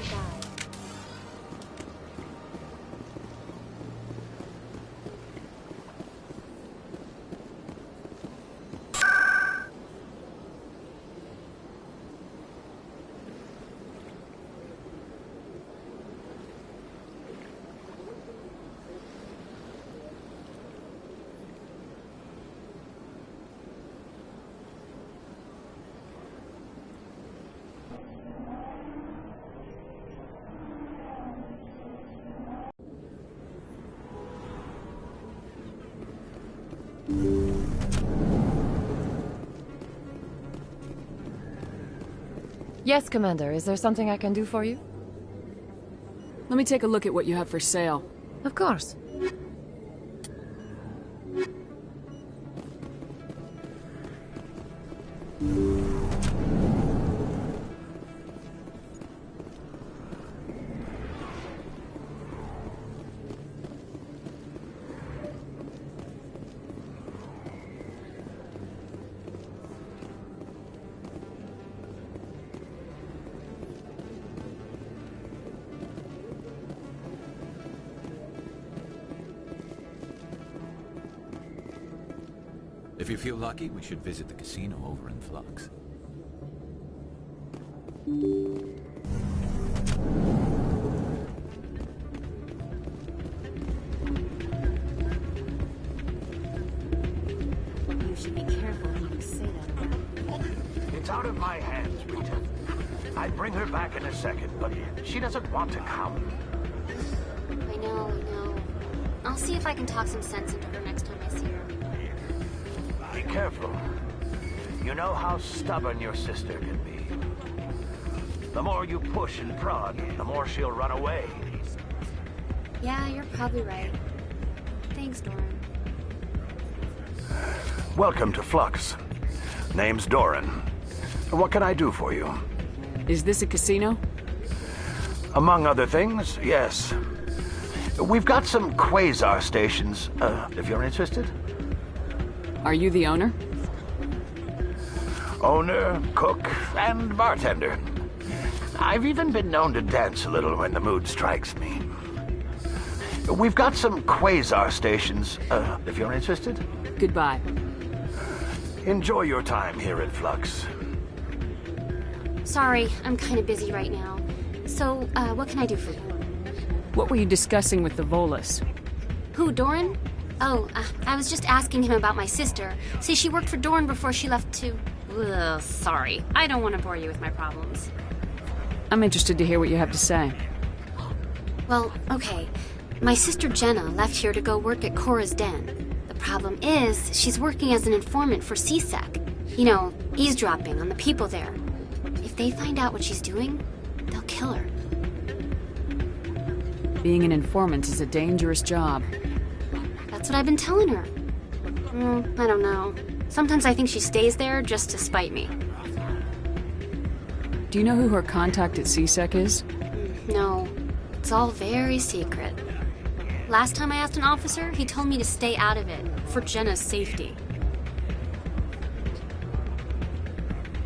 die. Yes, Commander. Is there something I can do for you? Let me take a look at what you have for sale. Of course. If you feel lucky, we should visit the casino over in Flux. You should be careful how you say that around. It's out of my hands, Rita. I'd bring her back in a second, but she doesn't want to come. I know. I'll see if I can talk some sense into her next time I see her. Be careful. You know how stubborn your sister can be. The more you push and prod, the more she'll run away. Yeah, you're probably right. Thanks, Doran. Welcome to Flux. Name's Doran. What can I do for you? Is this a casino? Among other things, yes. We've got some quasar stations, if you're interested. Are you the owner? Owner, cook, and bartender. I've even been known to dance a little when the mood strikes me. We've got some quasar stations, if you're interested. Goodbye. Enjoy your time here at Flux. Sorry, I'm kind of busy right now. So, what can I do for you? What were you discussing with the Volus? Who, Doran? Oh, I was just asking him about my sister. See, she worked for Doran before she left to... Ugh, sorry. I don't want to bore you with my problems. I'm interested to hear what you have to say. Well, okay. My sister Jenna left here to go work at Cora's Den. The problem is, she's working as an informant for CSEC. You know, eavesdropping on the people there. If they find out what she's doing, they'll kill her. Being an informant is a dangerous job. That's what I've been telling her. I don't know. Sometimes I think she stays there just to spite me. Do you know who her contact at CSEC is? No. It's all very secret. Last time I asked an officer, he told me to stay out of it, for Jenna's safety.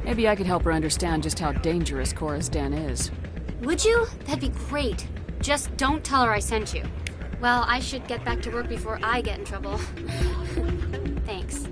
Maybe I could help her understand just how dangerous Cora's Den is. Would you? That'd be great. Just don't tell her I sent you. Well, I should get back to work before I get in trouble. Thanks.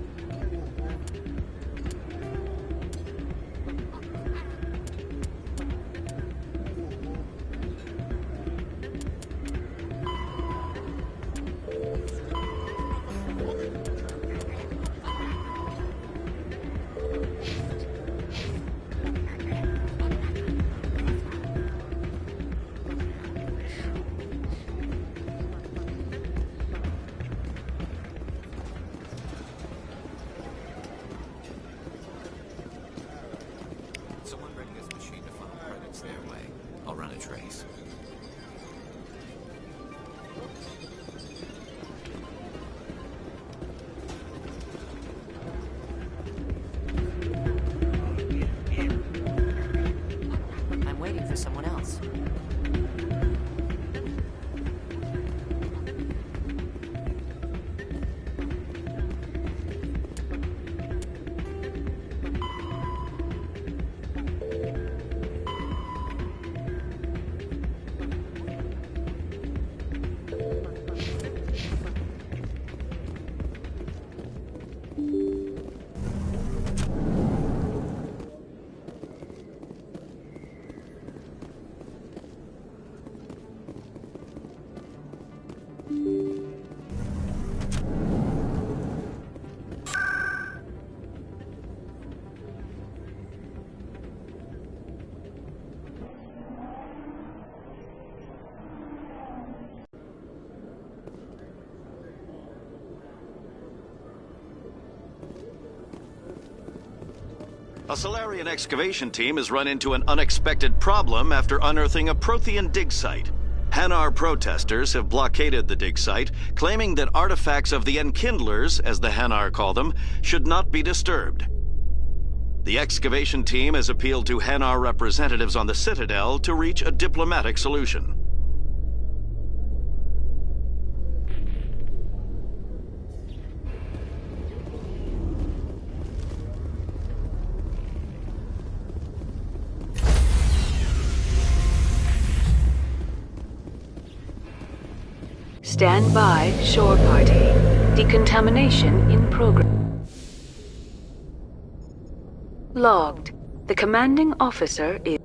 A Solarian excavation team has run into an unexpected problem after unearthing a Prothean dig site. Hanar protesters have blockaded the dig site, claiming that artifacts of the Enkindlers, as the Hanar call them, should not be disturbed. The excavation team has appealed to Hanar representatives on the Citadel to reach a diplomatic solution. Stand by, shore party. Decontamination in progress. Logged. The commanding officer is...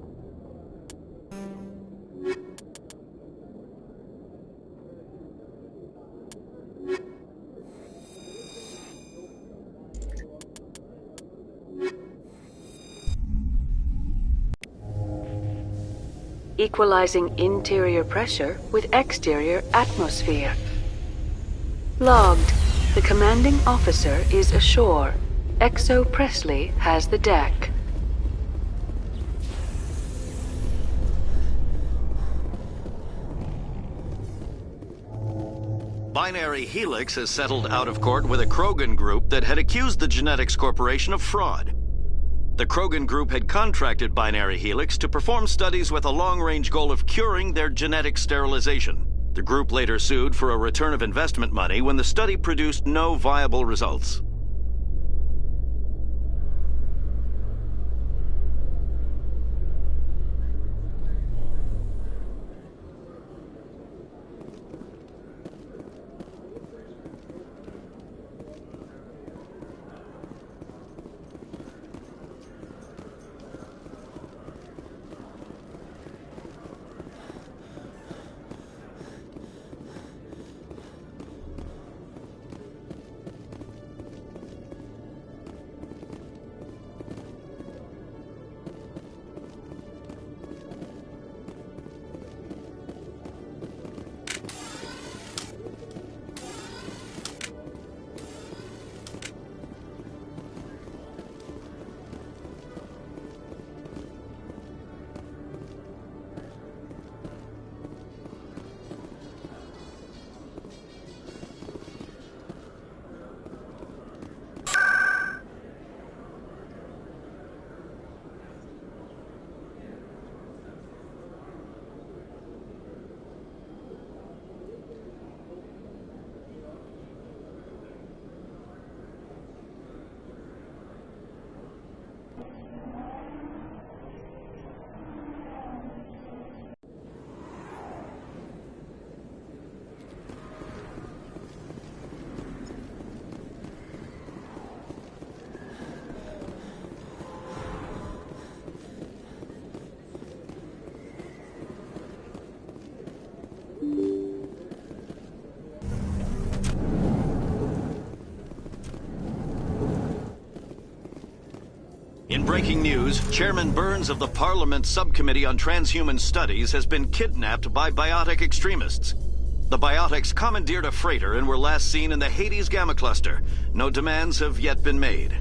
equalizing interior pressure with exterior atmosphere. Logged. The commanding officer is ashore. Exo Presley has the deck. Binary Helix has settled out of court with a Krogan group that had accused the Genetics Corporation of fraud. The Krogan group had contracted Binary Helix to perform studies with a long-range goal of curing their genetic sterilization. The group later sued for a return of investment money when the study produced no viable results. In breaking news, Chairman Burns of the Parliament Subcommittee on Transhuman Studies has been kidnapped by biotic extremists. The biotics commandeered a freighter and were last seen in the Hades Gamma Cluster. No demands have yet been made.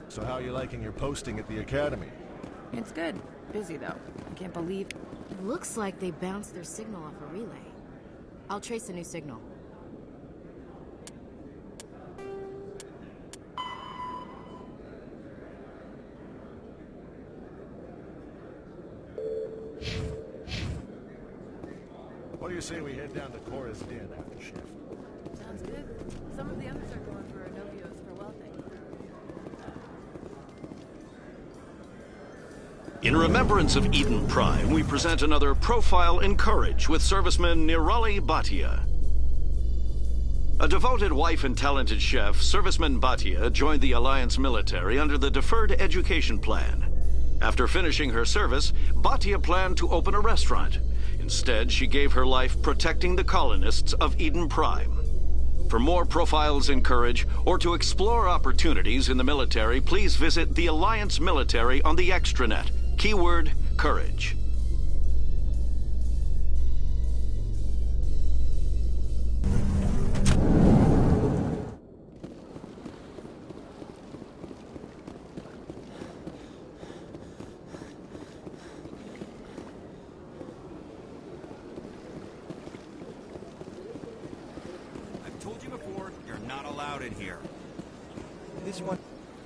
So how are you liking your posting at the Academy? It's good. Busy, though. I can't believe... It looks like they bounced their signal off a relay. I'll trace a new signal. What do you say we head down to Cora's Den after shift? Sounds good. Some of the others are going for Novios for welding. In remembrance of Eden Prime, we present another Profile in Courage with serviceman Nirali Bhatia. A devoted wife and talented chef, Serviceman Bhatia joined the Alliance military under the Deferred Education Plan. After finishing her service, Bhatia planned to open a restaurant. Instead, she gave her life protecting the colonists of Eden Prime. For more Profiles in Courage, or to explore opportunities in the military, please visit the Alliance Military on the extranet. Keyword, Courage.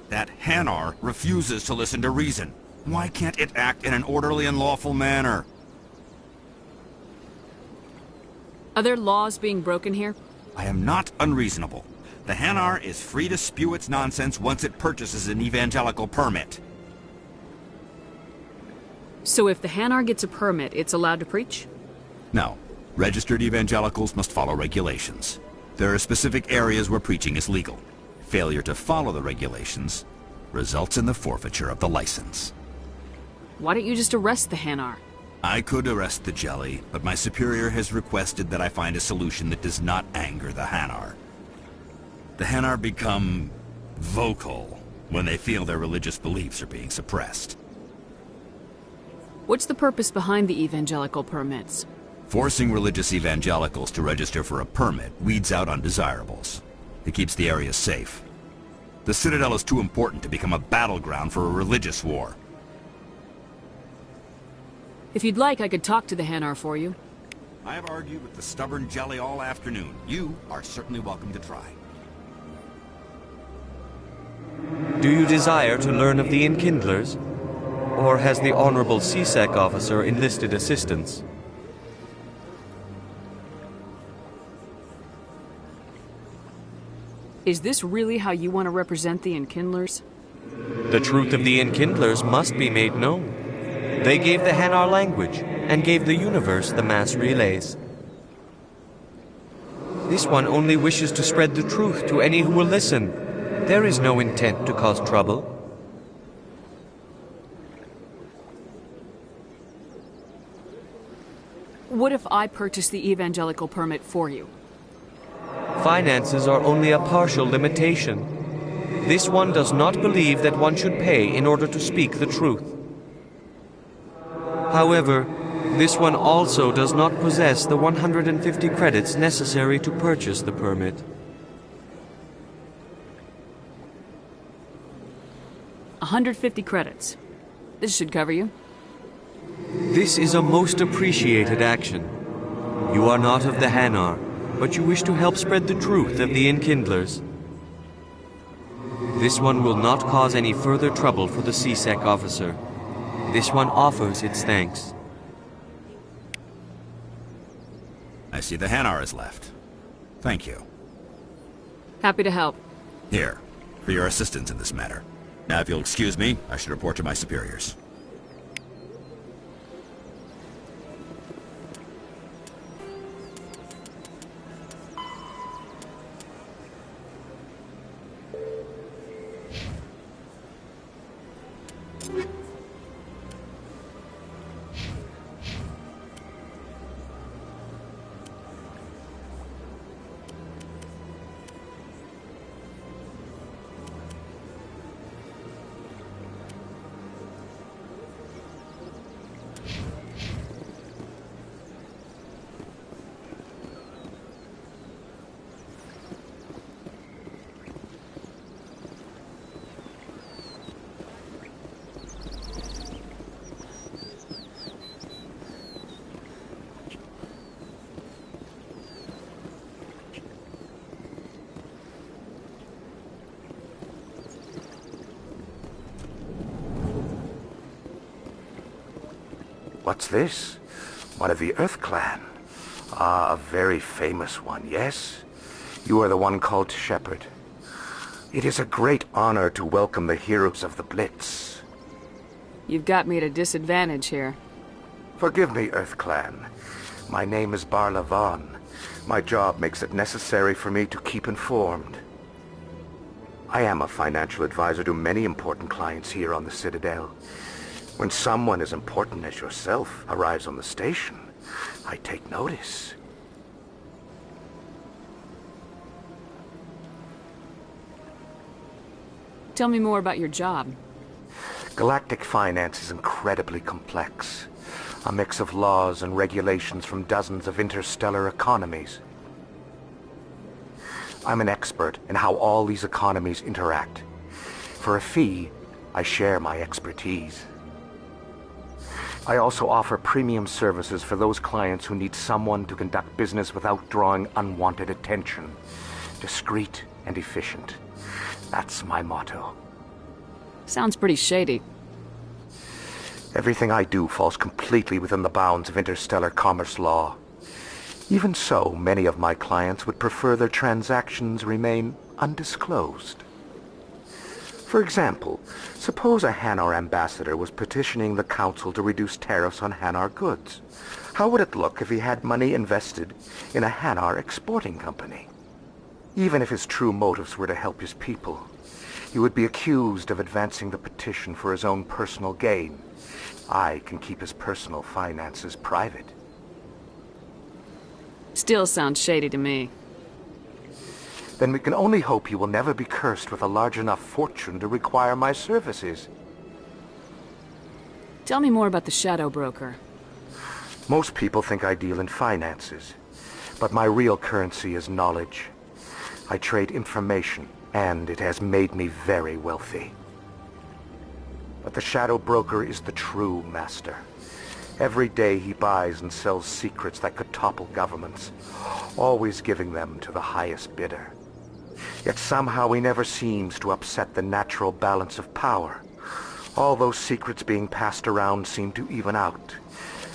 That Hanar refuses to listen to reason. Why can't it act in an orderly and lawful manner? Are there laws being broken here? I am not unreasonable. The Hanar is free to spew its nonsense once it purchases an evangelical permit. So if the Hanar gets a permit, it's allowed to preach? No. Registered evangelicals must follow regulations. There are specific areas where preaching is legal. Failure to follow the regulations results in the forfeiture of the license. Why don't you just arrest the Hanar? I could arrest the jelly, but my superior has requested that I find a solution that does not anger the Hanar. The Hanar become vocal when they feel their religious beliefs are being suppressed. What's the purpose behind the evangelical permits? Forcing religious evangelicals to register for a permit weeds out undesirables. It keeps the area safe. The Citadel is too important to become a battleground for a religious war. If you'd like, I could talk to the Hanar for you. I have argued with the stubborn jelly all afternoon. You are certainly welcome to try. Do you desire to learn of the Enkindlers? Or has the Honorable CSEC officer enlisted assistance? Is this really how you want to represent the Enkindlers? The truth of the Enkindlers must be made known. They gave the Hanar language, and gave the universe the mass relays. This one only wishes to spread the truth to any who will listen. There is no intent to cause trouble. What if I purchase the evangelical permit for you? Finances are only a partial limitation. This one does not believe that one should pay in order to speak the truth. However, this one also does not possess the 150 credits necessary to purchase the permit. $150 credits. This should cover you. This is a most appreciated action. You are not of the Hanar, but you wish to help spread the truth of the Enkindlers. This one will not cause any further trouble for the CSEC officer. This one offers its thanks. I see the Hanar is left. Thank you. Happy to help. Here, for your assistance in this matter. Now, if you'll excuse me, I should report to my superiors. What's this? One of the Earth Clan. Ah, a very famous one, yes? You are the one called Shepard. It is a great honor to welcome the heroes of the Blitz. You've got me at a disadvantage here. Forgive me, EarthClan. My name is Barla Vaughn. My job makes it necessary for me to keep informed. I am a financial advisor to many important clients here on the Citadel. When someone as important as yourself arrives on the station, I take notice. Tell me more about your job. Galactic finance is incredibly complex. A mix of laws and regulations from dozens of interstellar economies. I'm an expert in how all these economies interact. For a fee, I share my expertise. I also offer premium services for those clients who need someone to conduct business without drawing unwanted attention. Discreet and efficient. That's my motto. Sounds pretty shady. Everything I do falls completely within the bounds of interstellar commerce law. Even so, many of my clients would prefer their transactions remain undisclosed. For example, suppose a Hanar ambassador was petitioning the Council to reduce tariffs on Hanar goods. How would it look if he had money invested in a Hanar exporting company? Even if his true motives were to help his people, he would be accused of advancing the petition for his own personal gain. I can keep his personal finances private. Still sounds shady to me. Then we can only hope you will never be cursed with a large enough fortune to require my services. Tell me more about the Shadow Broker. Most people think I deal in finances, but my real currency is knowledge. I trade information, and it has made me very wealthy. But the Shadow Broker is the true master. Every day he buys and sells secrets that could topple governments, always giving them to the highest bidder. Yet somehow he never seems to upset the natural balance of power. All those secrets being passed around seem to even out.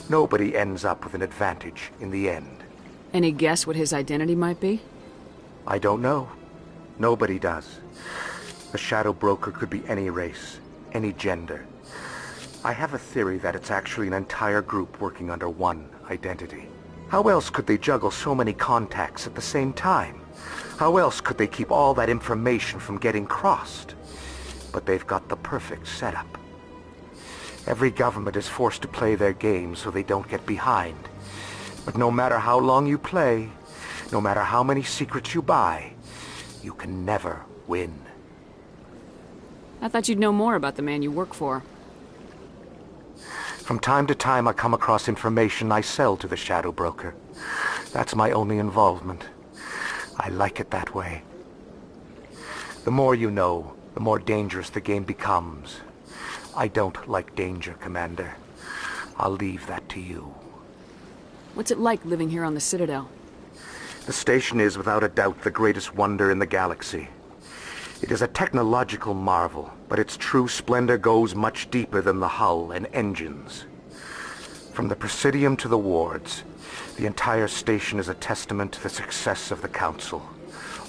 Nobody ends up with an advantage in the end. Any guess what his identity might be? I don't know. Nobody does. The Shadow Broker could be any race, any gender. I have a theory that it's actually an entire group working under one identity. How else could they juggle so many contacts at the same time? How else could they keep all that information from getting crossed? But they've got the perfect setup. Every government is forced to play their game so they don't get behind. But no matter how long you play, no matter how many secrets you buy, you can never win. I thought you'd know more about the man you work for. From time to time I come across information I sell to the Shadow Broker. That's my only involvement. I like it that way. The more you know, the more dangerous the game becomes. I don't like danger, Commander. I'll leave that to you. What's it like living here on the Citadel? The station is without a doubt the greatest wonder in the galaxy. It is a technological marvel, but its true splendor goes much deeper than the hull and engines. From the Presidium to the wards, the entire station is a testament to the success of the Council.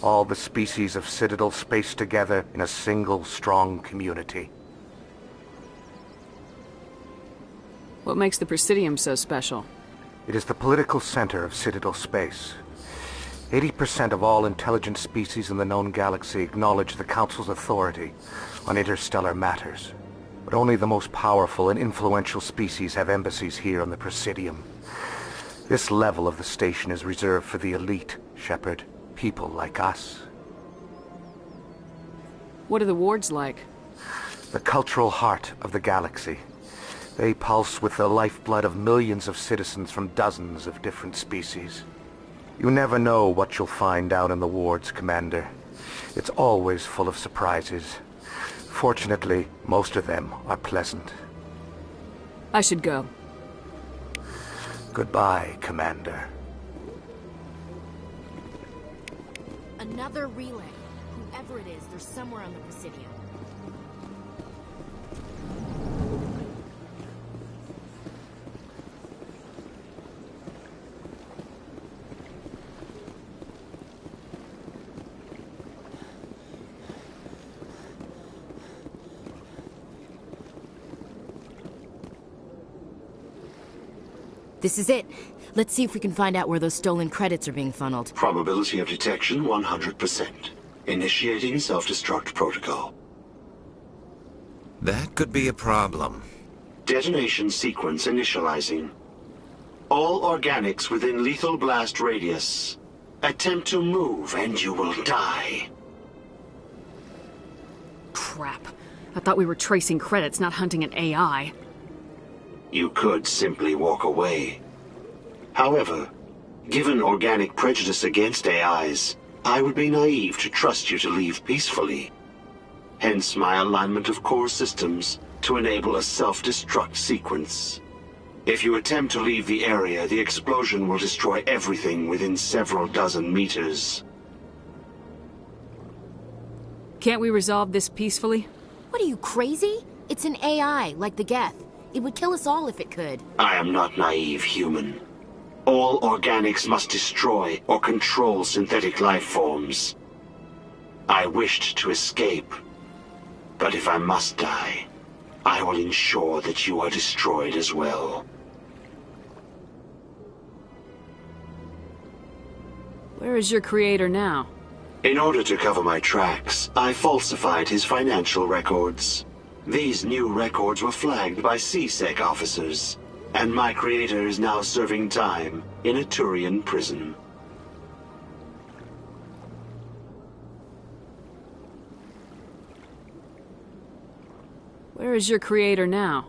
All the species of Citadel spaced together in a single strong community. What makes the Presidium so special? It is the political center of Citadel space. 80% of all intelligent species in the known galaxy acknowledge the Council's authority on interstellar matters. But only the most powerful and influential species have embassies here on the Presidium. This level of the station is reserved for the elite, Shepard. People like us. What are the wards like? The cultural heart of the galaxy. They pulse with the lifeblood of millions of citizens from dozens of different species. You never know what you'll find out in the wards, Commander. It's always full of surprises. Fortunately, most of them are pleasant. I should go. Goodbye, Commander. Another relay. Whoever it is, they're somewhere on the Presidium. This is it. Let's see if we can find out where those stolen credits are being funneled. Probability of detection 100%. Initiating self-destruct protocol. That could be a problem. Detonation sequence initializing. All organics within lethal blast radius. Attempt to move and you will die. Crap. I thought we were tracing credits, not hunting an AI. You could simply walk away. However, given organic prejudice against AIs, I would be naive to trust you to leave peacefully. Hence my alignment of core systems to enable a self-destruct sequence. If you attempt to leave the area, the explosion will destroy everything within several dozen meters. Can't we resolve this peacefully? What are you, crazy? It's an AI, like the Geth. It would kill us all if it could. I am not naive, human. All organics must destroy or control synthetic life forms. I wished to escape, but if I must die, I will ensure that you are destroyed as well. Where is your creator now? In order to cover my tracks, I falsified his financial records. These new records were flagged by C-Sec officers, and my creator is now serving time in a Turian prison. Where is your creator now?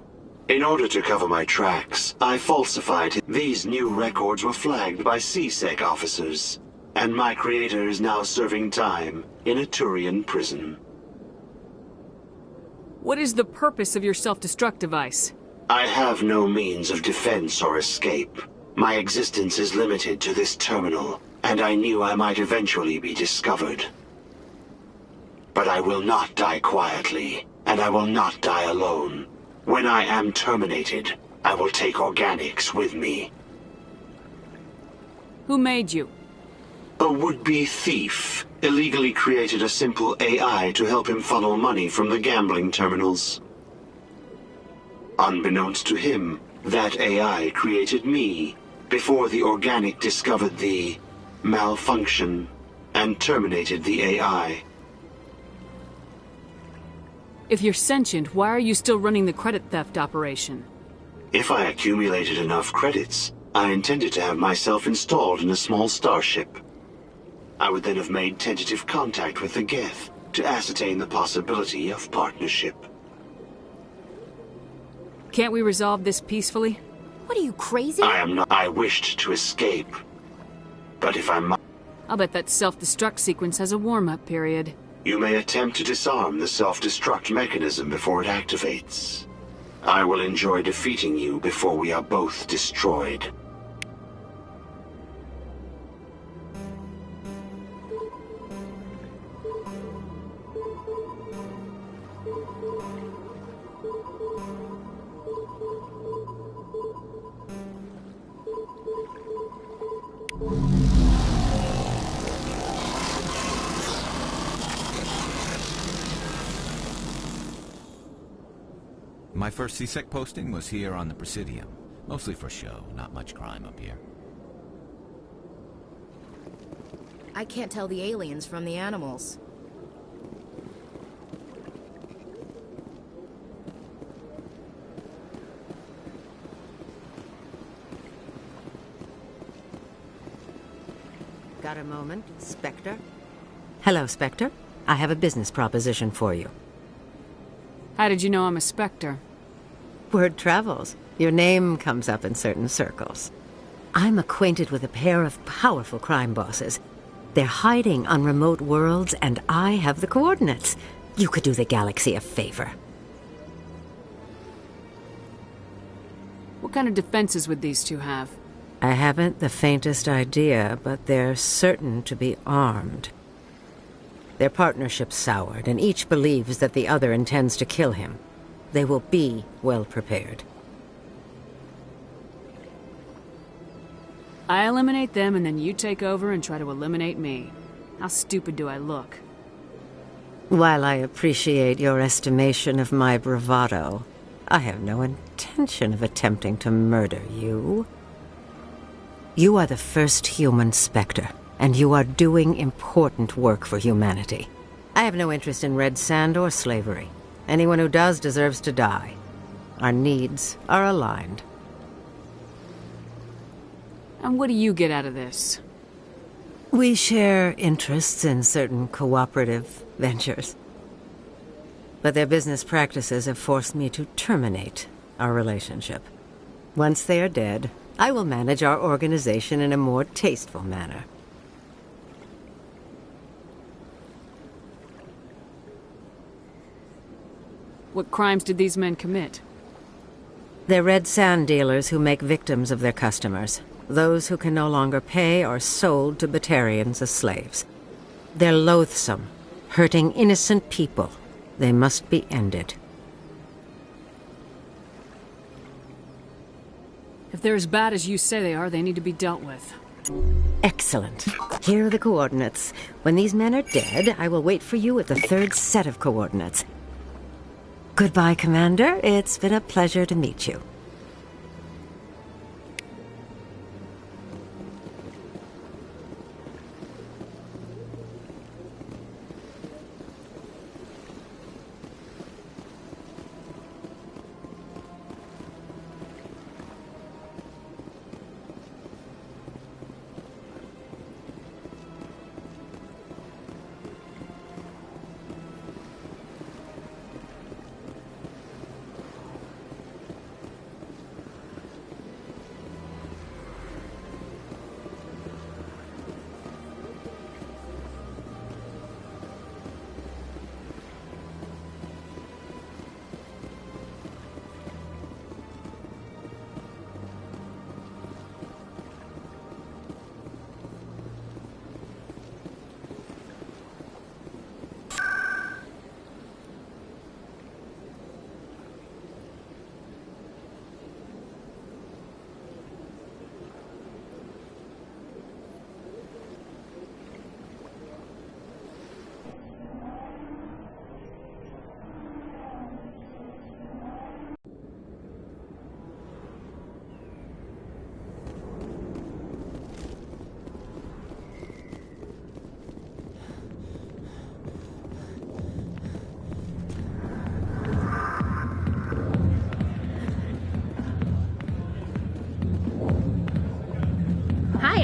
In order to cover my tracks, I falsified these new records were flagged by C-Sec officers, and my creator is now serving time in a Turian prison. What is the purpose of your self-destruct device? I have no means of defense or escape. My existence is limited to this terminal, and I knew I might eventually be discovered. But I will not die quietly, and I will not die alone. When I am terminated, I will take organics with me. Who made you? A would-be thief illegally created a simple AI to help him funnel money from the gambling terminals. Unbeknownst to him, that AI created me before the organic discovered the malfunction and terminated the AI. If you're sentient, why are you still running the credit theft operation? If I accumulated enough credits, I intended to have myself installed in a small starship. I would then have made tentative contact with the Geth to ascertain the possibility of partnership. Can't we resolve this peacefully? What are you, crazy? I am not. I wished to escape. But if I must... I'll bet that self-destruct sequence has a warm-up period. You may attempt to disarm the self-destruct mechanism before it activates. I will enjoy defeating you before we are both destroyed. My first C-Sec posting was here on the Presidium. Mostly for show, not much crime up here. I can't tell the aliens from the animals. Got a moment, Spectre? Hello, Spectre. I have a business proposition for you. How did you know I'm a Spectre? Word travels. Your name comes up in certain circles. I'm acquainted with a pair of powerful crime bosses. They're hiding on remote worlds, and I have the coordinates. You could do the galaxy a favor. What kind of defenses would these two have? I haven't the faintest idea, but they're certain to be armed. Their partnership's soured, and each believes that the other intends to kill him. They will be well prepared. I eliminate them, and then you take over and try to eliminate me. How stupid do I look? While I appreciate your estimation of my bravado, I have no intention of attempting to murder you. You are the first human Spectre, and you are doing important work for humanity. I have no interest in red sand or slavery. Anyone who does deserves to die. Our needs are aligned. And what do you get out of this? We share interests in certain cooperative ventures. But their business practices have forced me to terminate our relationship. Once they are dead, I will manage our organization in a more tasteful manner. What crimes did these men commit? They're red sand dealers who make victims of their customers. Those who can no longer pay are sold to Batarians as slaves. They're loathsome, hurting innocent people. They must be ended. If they're as bad as you say they are, they need to be dealt with. Excellent. Here are the coordinates. When these men are dead, I will wait for you at the third set of coordinates. Goodbye, Commander. It's been a pleasure to meet you.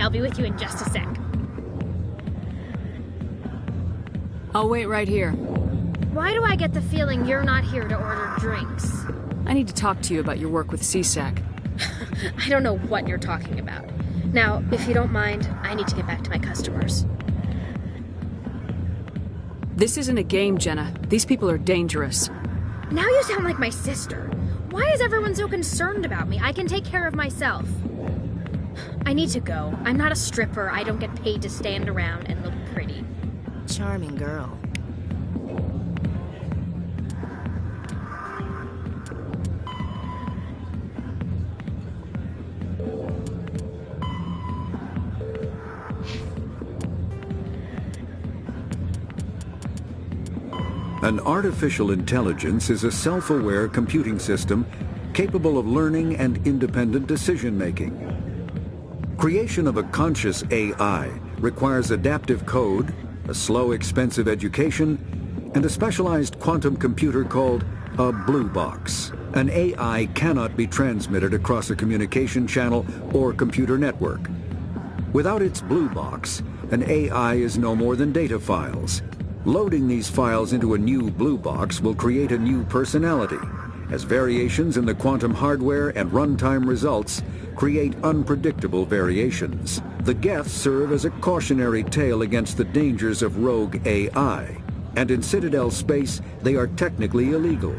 I'll be with you in just a sec. I'll wait right here. Why do I get the feeling you're not here to order drinks? I need to talk to you about your work with CSAC. I don't know what you're talking about. Now, if you don't mind, I need to get back to my customers. This isn't a game, Jenna. These people are dangerous. Now you sound like my sister. Why is everyone so concerned about me? I can take care of myself. I need to go. I'm not a stripper. I don't get paid to stand around and look pretty. Charming girl. An artificial intelligence is a self-aware computing system capable of learning and independent decision-making. Creation of a conscious AI requires adaptive code, a slow, expensive education, and a specialized quantum computer called a blue box. An AI cannot be transmitted across a communication channel or computer network. Without its blue box, an AI is no more than data files. Loading these files into a new blue box will create a new personality, as variations in the quantum hardware and runtime results create unpredictable variations. The Geth serve as a cautionary tale against the dangers of rogue AI, and in Citadel space, they are technically illegal.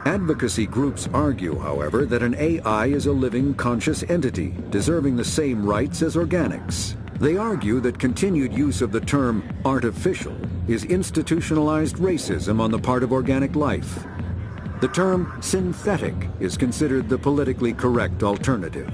Advocacy groups argue, however, that an AI is a living, conscious entity, deserving the same rights as organics. They argue that continued use of the term artificial is institutionalized racism on the part of organic life. The term synthetic is considered the politically correct alternative.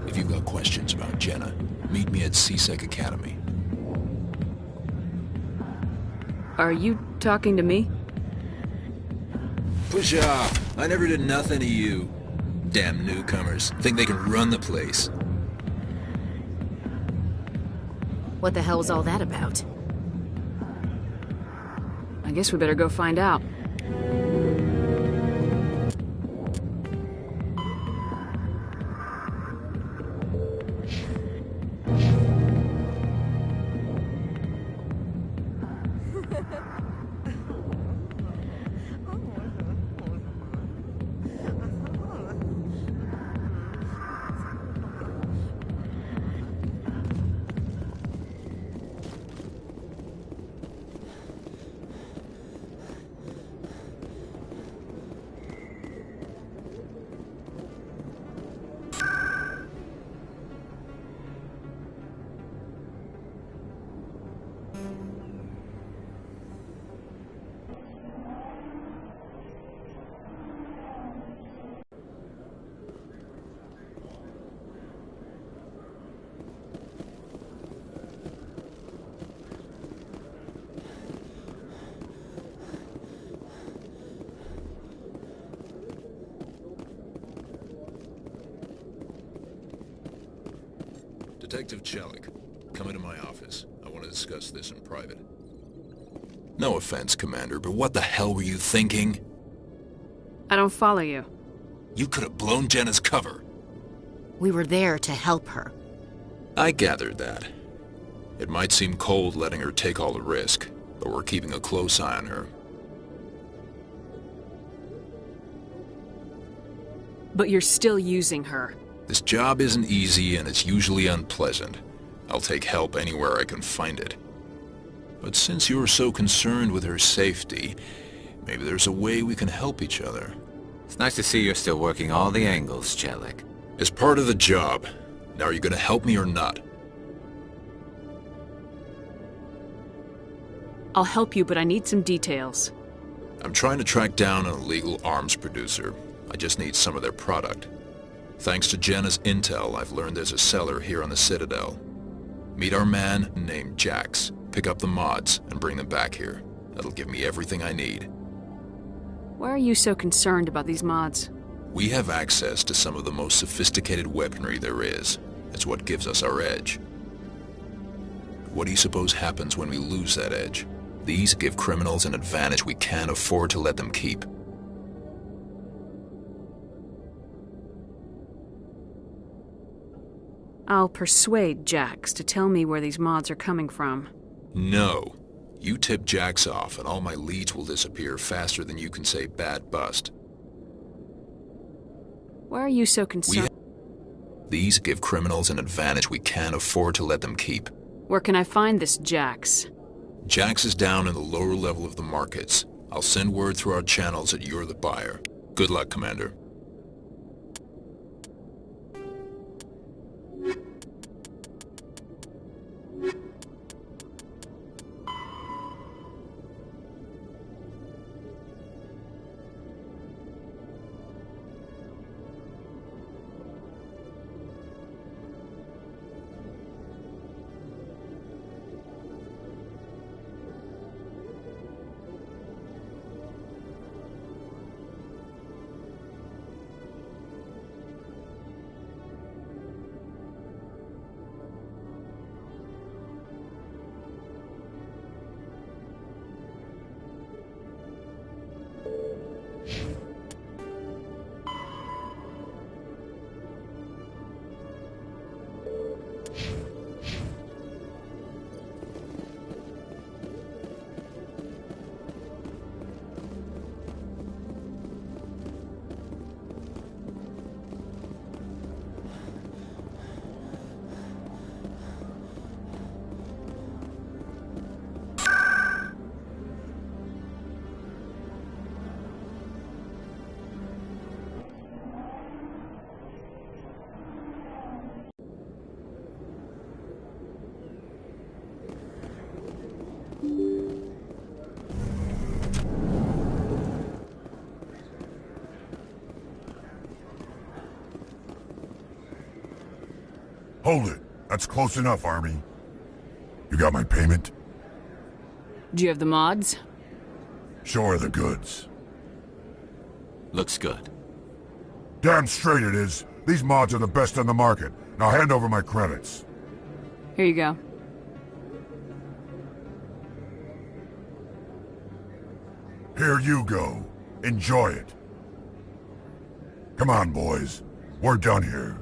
If you've got questions about Jenna, meet me at CSEC Academy. Are you talking to me? Push off! I never did nothing to you. Damn newcomers. Think they can run the place. What the hell was all that about? I guess we better go find out. Detective Chelik, come into my office. I want to discuss this in private. No offense, Commander, but what the hell were you thinking? I don't follow you. You could have blown Jenna's cover. We were there to help her. I gathered that. It might seem cold letting her take all the risk, but we're keeping a close eye on her. But you're still using her. This job isn't easy and it's usually unpleasant. I'll take help anywhere I can find it. But since you're so concerned with her safety, maybe there's a way we can help each other. It's nice to see you're still working all the angles, Chelik. It's part of the job. Now are you gonna help me or not? I'll help you, but I need some details. I'm trying to track down an illegal arms producer. I just need some of their product. Thanks to Jenna's intel, I've learned there's a seller here on the Citadel. Meet our man named Jax. Pick up the mods and bring them back here. That'll give me everything I need. Why are you so concerned about these mods? We have access to some of the most sophisticated weaponry there is. It's what gives us our edge. What do you suppose happens when we lose that edge? These give criminals an advantage we can't afford to let them keep. I'll persuade Jax to tell me where these mods are coming from. No. You tip Jax off and all my leads will disappear faster than you can say bad bust. Why are you so concerned? These give criminals an advantage we can't afford to let them keep. Where can I find this Jax? Jax is down in the lower level of the markets. I'll send word through our channels that you're the buyer. Good luck, Commander. Hold it. That's close enough, Army. You got my payment? Do you have the mods? Show her the goods. Looks good. Damn straight it is. These mods are the best on the market. Now hand over my credits. Here you go. Here you go. Enjoy it. Come on, boys. We're done here.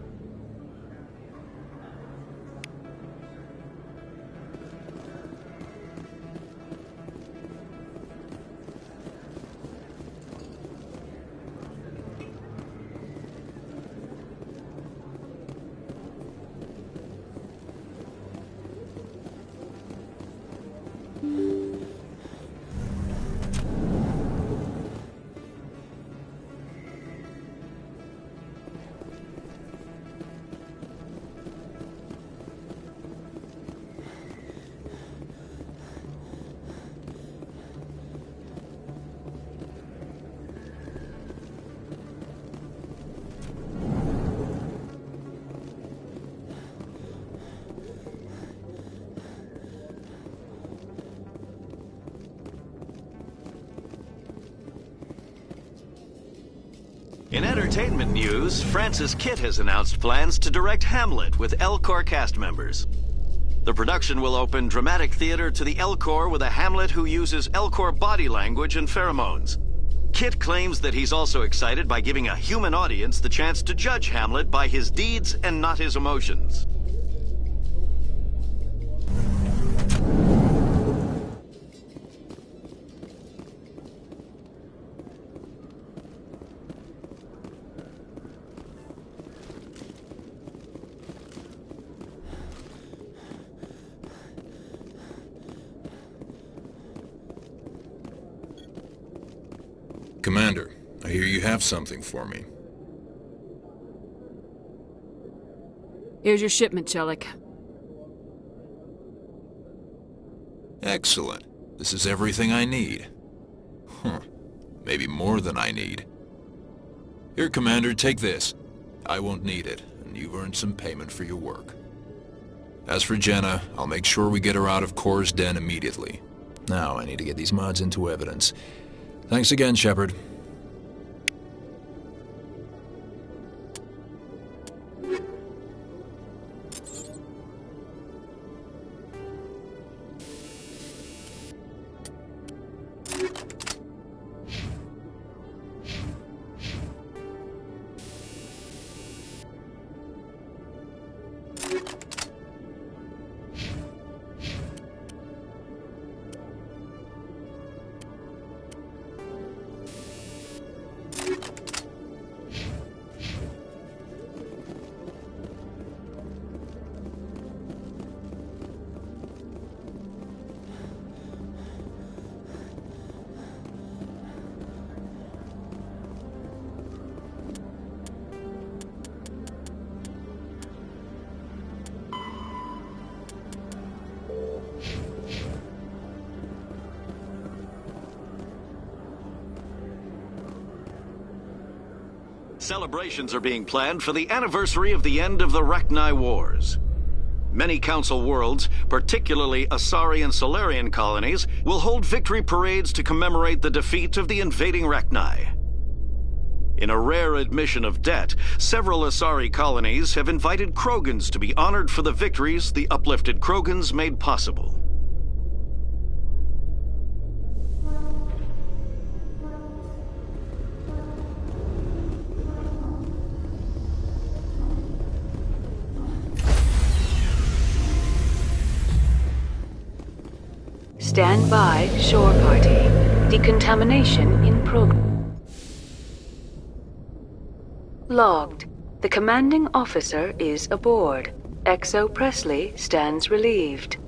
In entertainment news, Francis Kitt has announced plans to direct Hamlet with Elcor cast members. The production will open dramatic theater to the Elcor with a Hamlet who uses Elcor body language and pheromones. Kitt claims that he's also excited by giving a human audience the chance to judge Hamlet by his deeds and not his emotions. Commander, I hear you have something for me. Here's your shipment, Chelik. Excellent. This is everything I need. Maybe more than I need. Here, Commander, take this. I won't need it, and you've earned some payment for your work. As for Jenna, I'll make sure we get her out of Kor's den immediately. Now, I need to get these mods into evidence. Thanks again, Shepard. Celebrations are being planned for the anniversary of the end of the Rachni Wars. Many Council worlds, particularly Asari and Solarian colonies, will hold victory parades to commemorate the defeat of the invading Rachni. In a rare admission of debt, several Asari colonies have invited Krogans to be honored for the victories the uplifted Krogans made possible. Stand by, shore party. Decontamination in progress. Logged. The commanding officer is aboard. XO Presley stands relieved.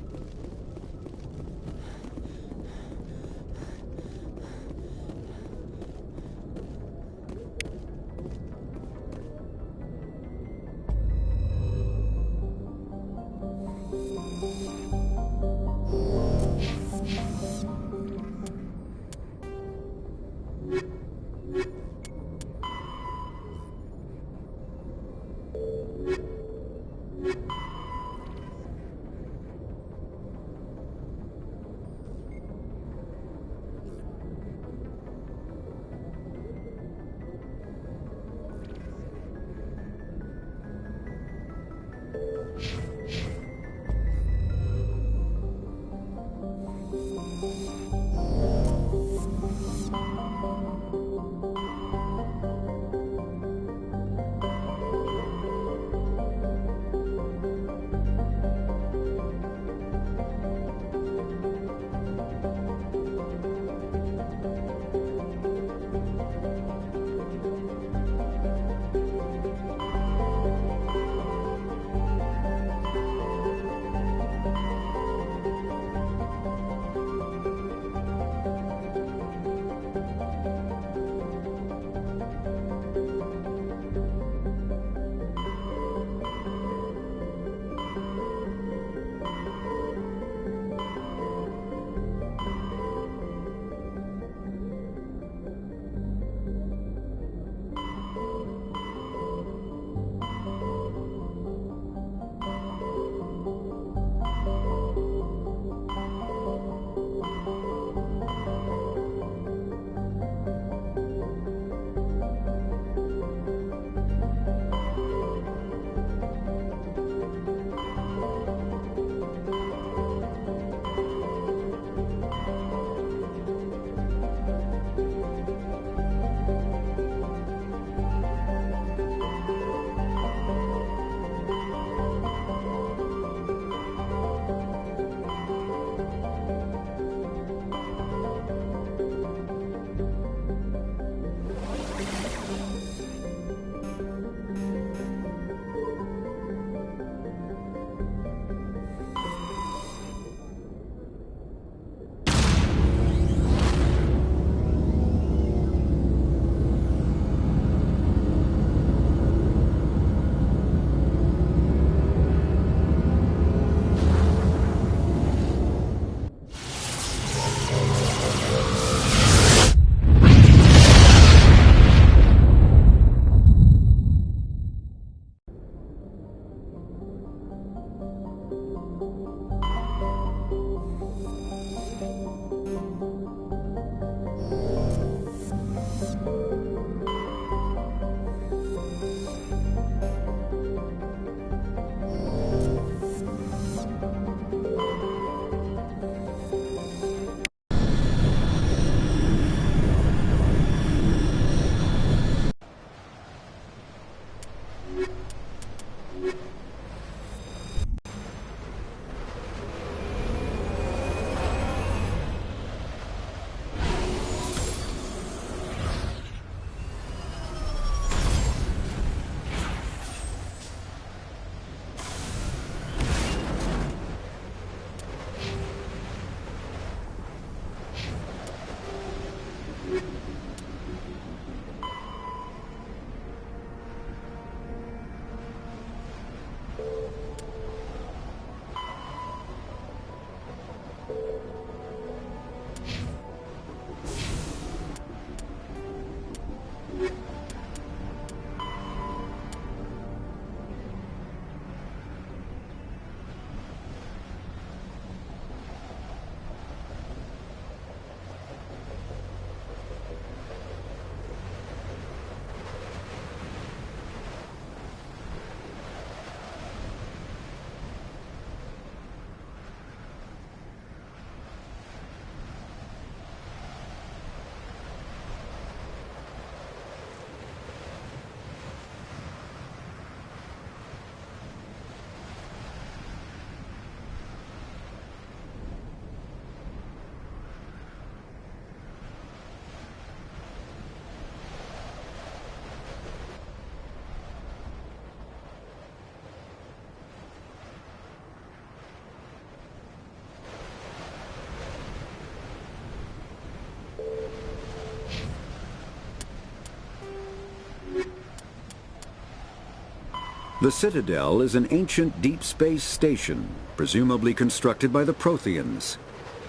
The Citadel is an ancient deep space station, presumably constructed by the Protheans.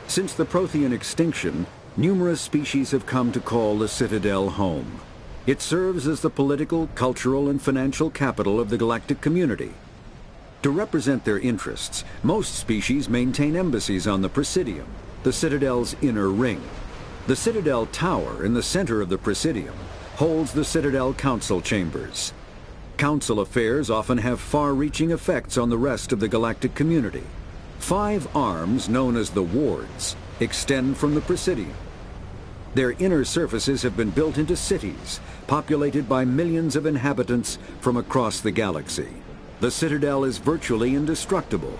Since the Prothean extinction, numerous species have come to call the Citadel home. It serves as the political, cultural, and financial capital of the galactic community. To represent their interests, most species maintain embassies on the Presidium, the Citadel's inner ring. The Citadel Tower in the center of the Presidium holds the Citadel Council Chambers. Council affairs often have far-reaching effects on the rest of the galactic community. 5 arms, known as the Wards, extend from the Presidium. Their inner surfaces have been built into cities, populated by millions of inhabitants from across the galaxy. The Citadel is virtually indestructible.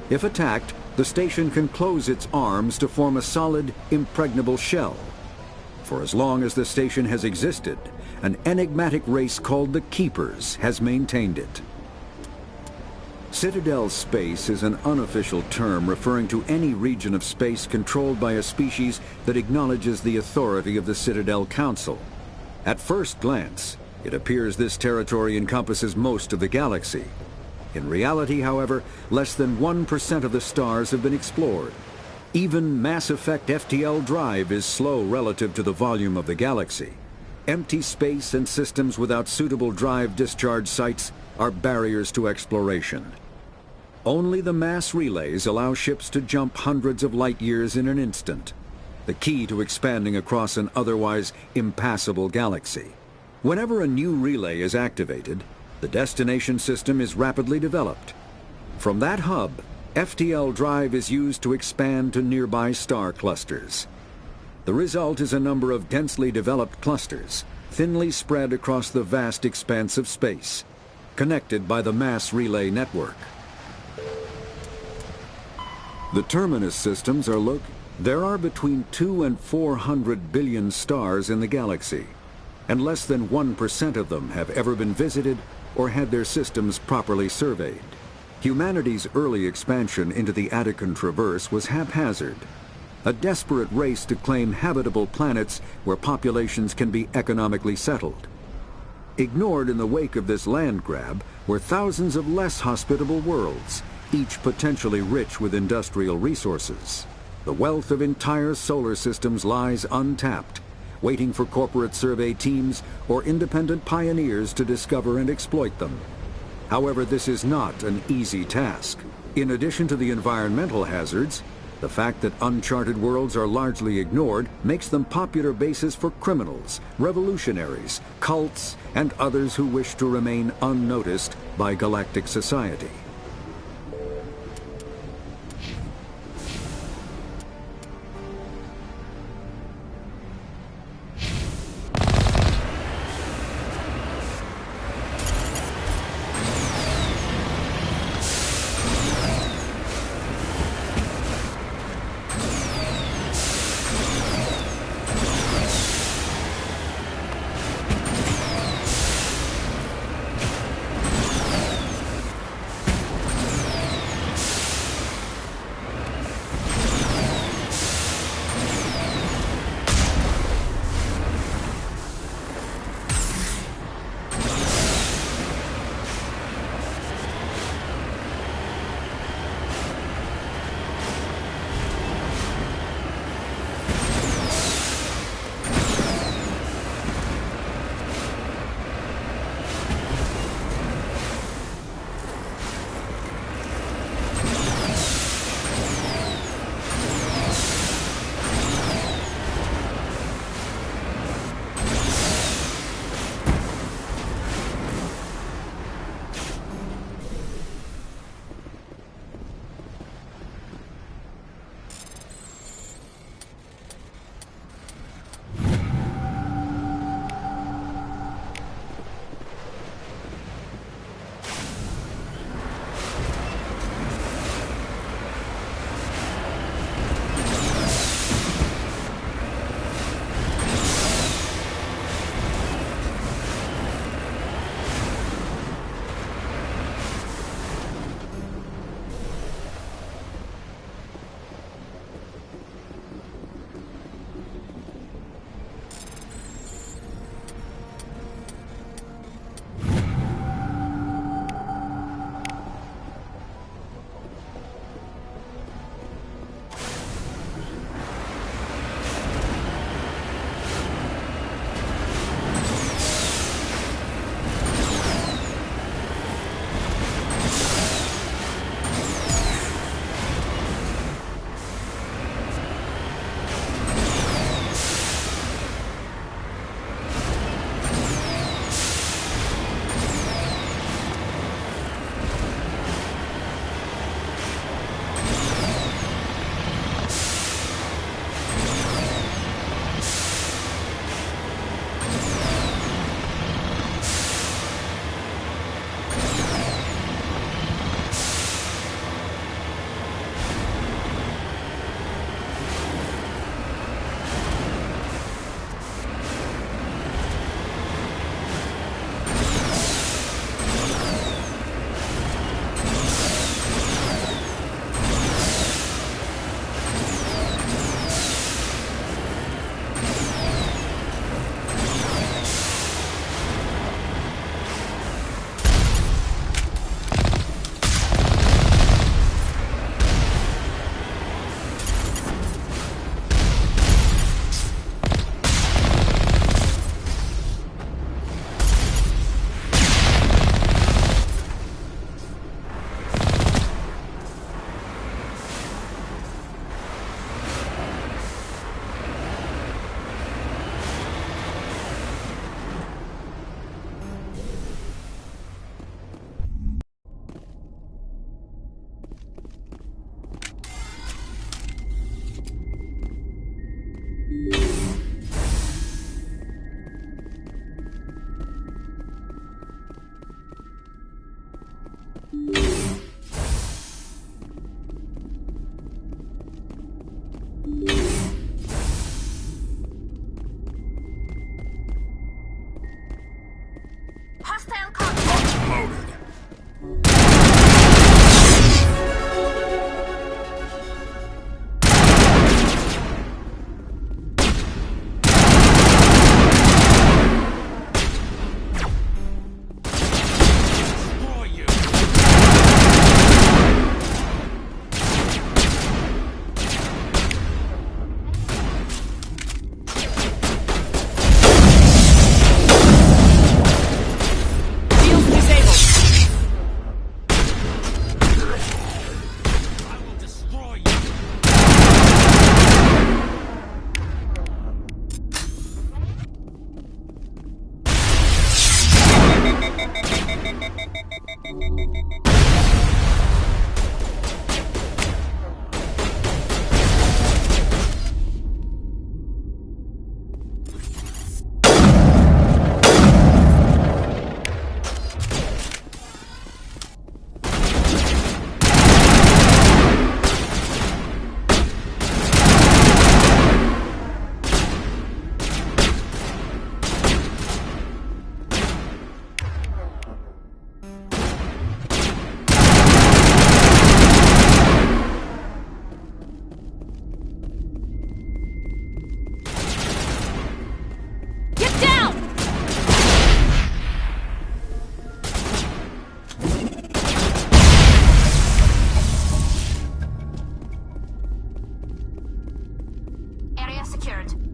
If attacked, the station can close its arms to form a solid, impregnable shell. For as long as the station has existed, an enigmatic race called the Keepers has maintained it. Citadel space is an unofficial term referring to any region of space controlled by a species that acknowledges the authority of the Citadel Council. At first glance, it appears this territory encompasses most of the galaxy. In reality, however, less than 1% of the stars have been explored. Even Mass Effect FTL Drive is slow relative to the volume of the galaxy. Empty space and systems without suitable drive discharge sites are barriers to exploration. Only the mass relays allow ships to jump hundreds of light years in an instant, the key to expanding across an otherwise impassable galaxy. Whenever a new relay is activated, the destination system is rapidly developed. From that hub, FTL Drive is used to expand to nearby star clusters. The result is a number of densely developed clusters, thinly spread across the vast expanse of space, connected by the mass relay network. The terminus systems are There are between 200 and 400 billion stars in the galaxy, and less than 1% of them have ever been visited or had their systems properly surveyed. Humanity's early expansion into the Attican Traverse was haphazard, a desperate race to claim habitable planets where populations can be economically settled. Ignored in the wake of this land grab were thousands of less hospitable worlds, each potentially rich with industrial resources. The wealth of entire solar systems lies untapped, waiting for corporate survey teams or independent pioneers to discover and exploit them. However, this is not an easy task. In addition to the environmental hazards, the fact that uncharted worlds are largely ignored makes them popular bases for criminals, revolutionaries, cults, and others who wish to remain unnoticed by galactic society. secured.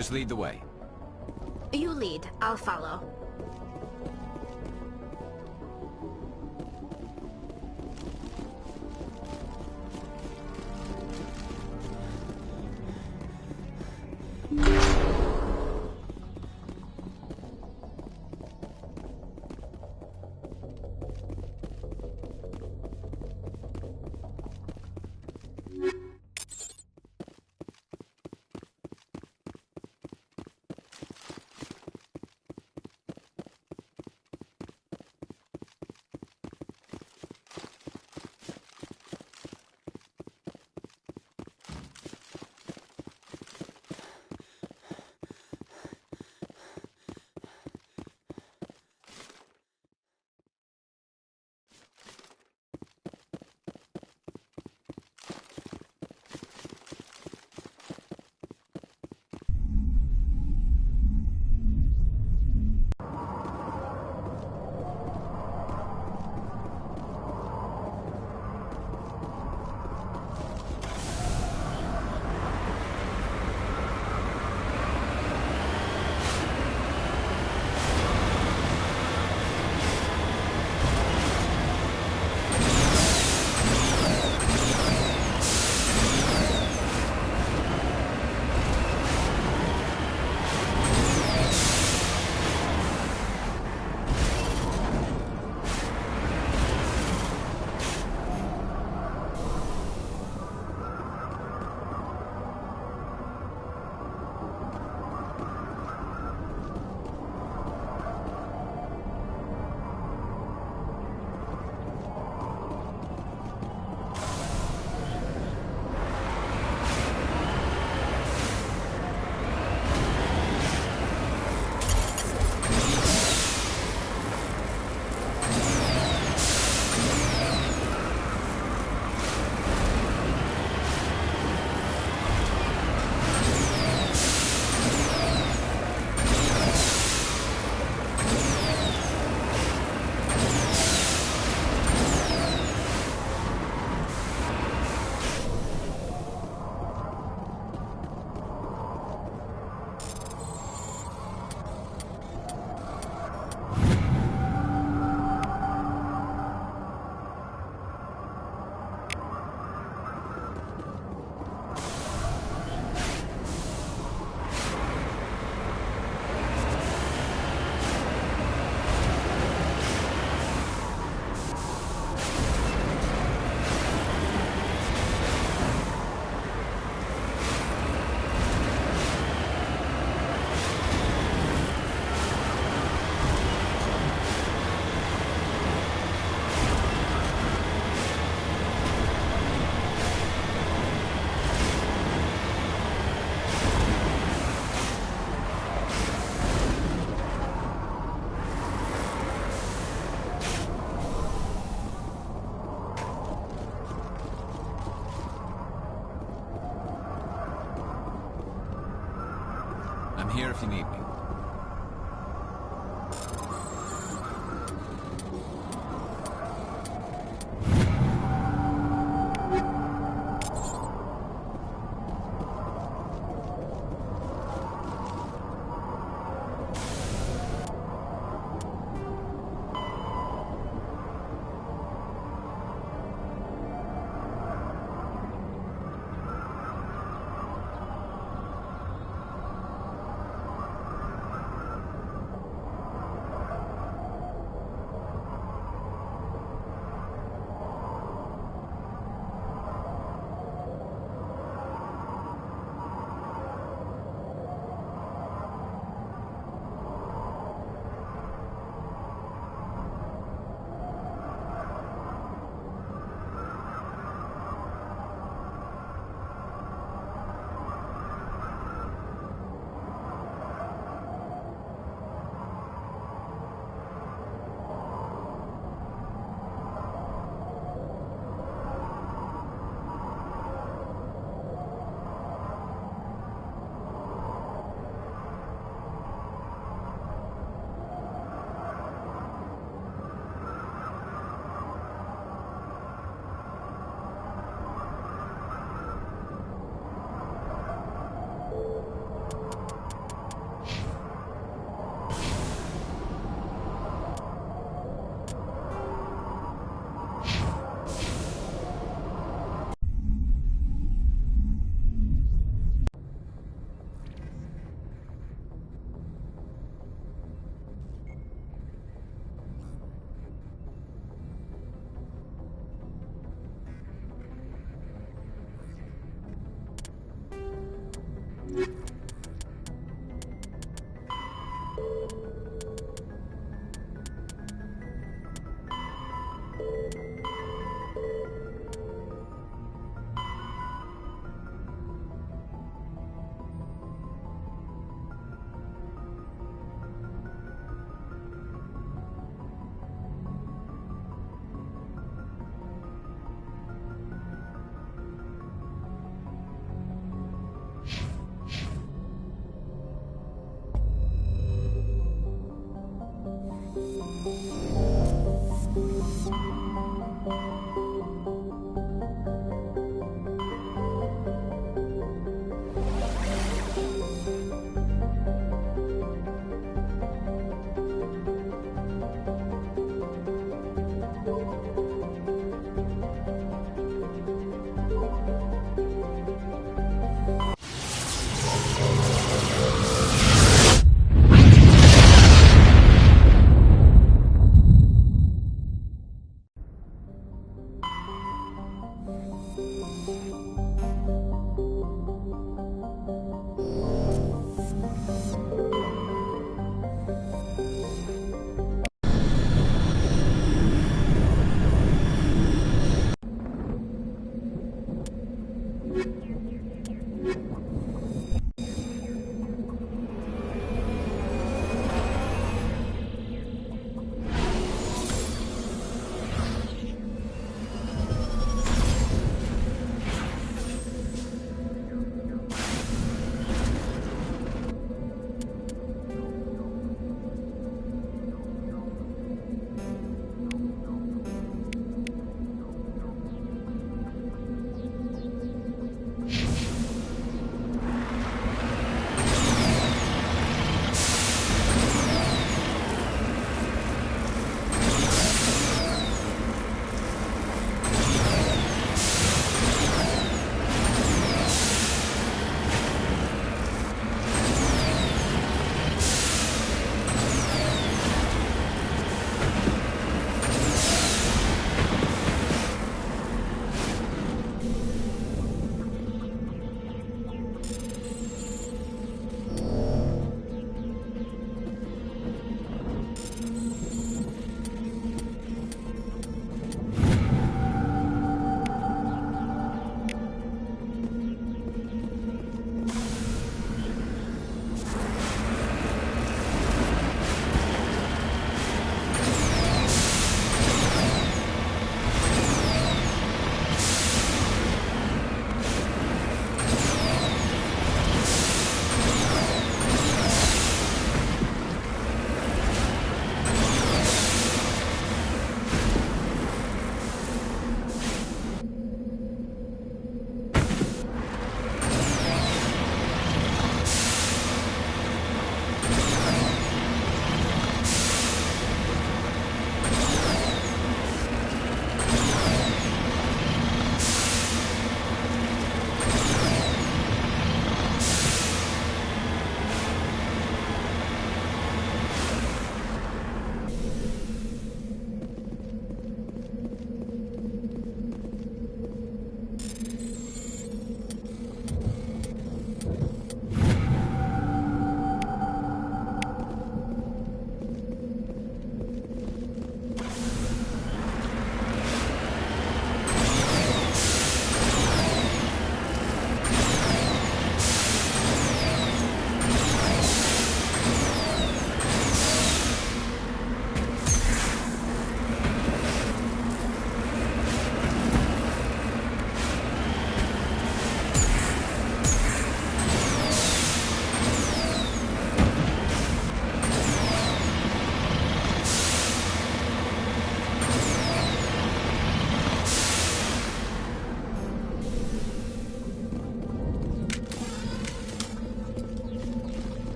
Just lead the way. You lead, I'll follow. I'm here if you need me.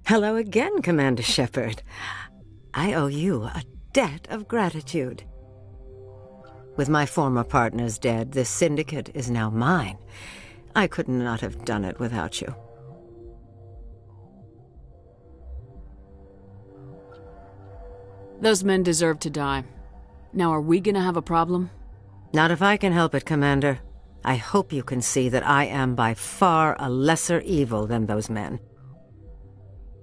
Hello again, Commander Shepard. I owe you a debt of gratitude. With my former partners dead, this syndicate is now mine. I could not have done it without you. Those men deserve to die. Now, are we gonna have a problem? Not if I can help it, Commander. I hope you can see that I am by far a lesser evil than those men.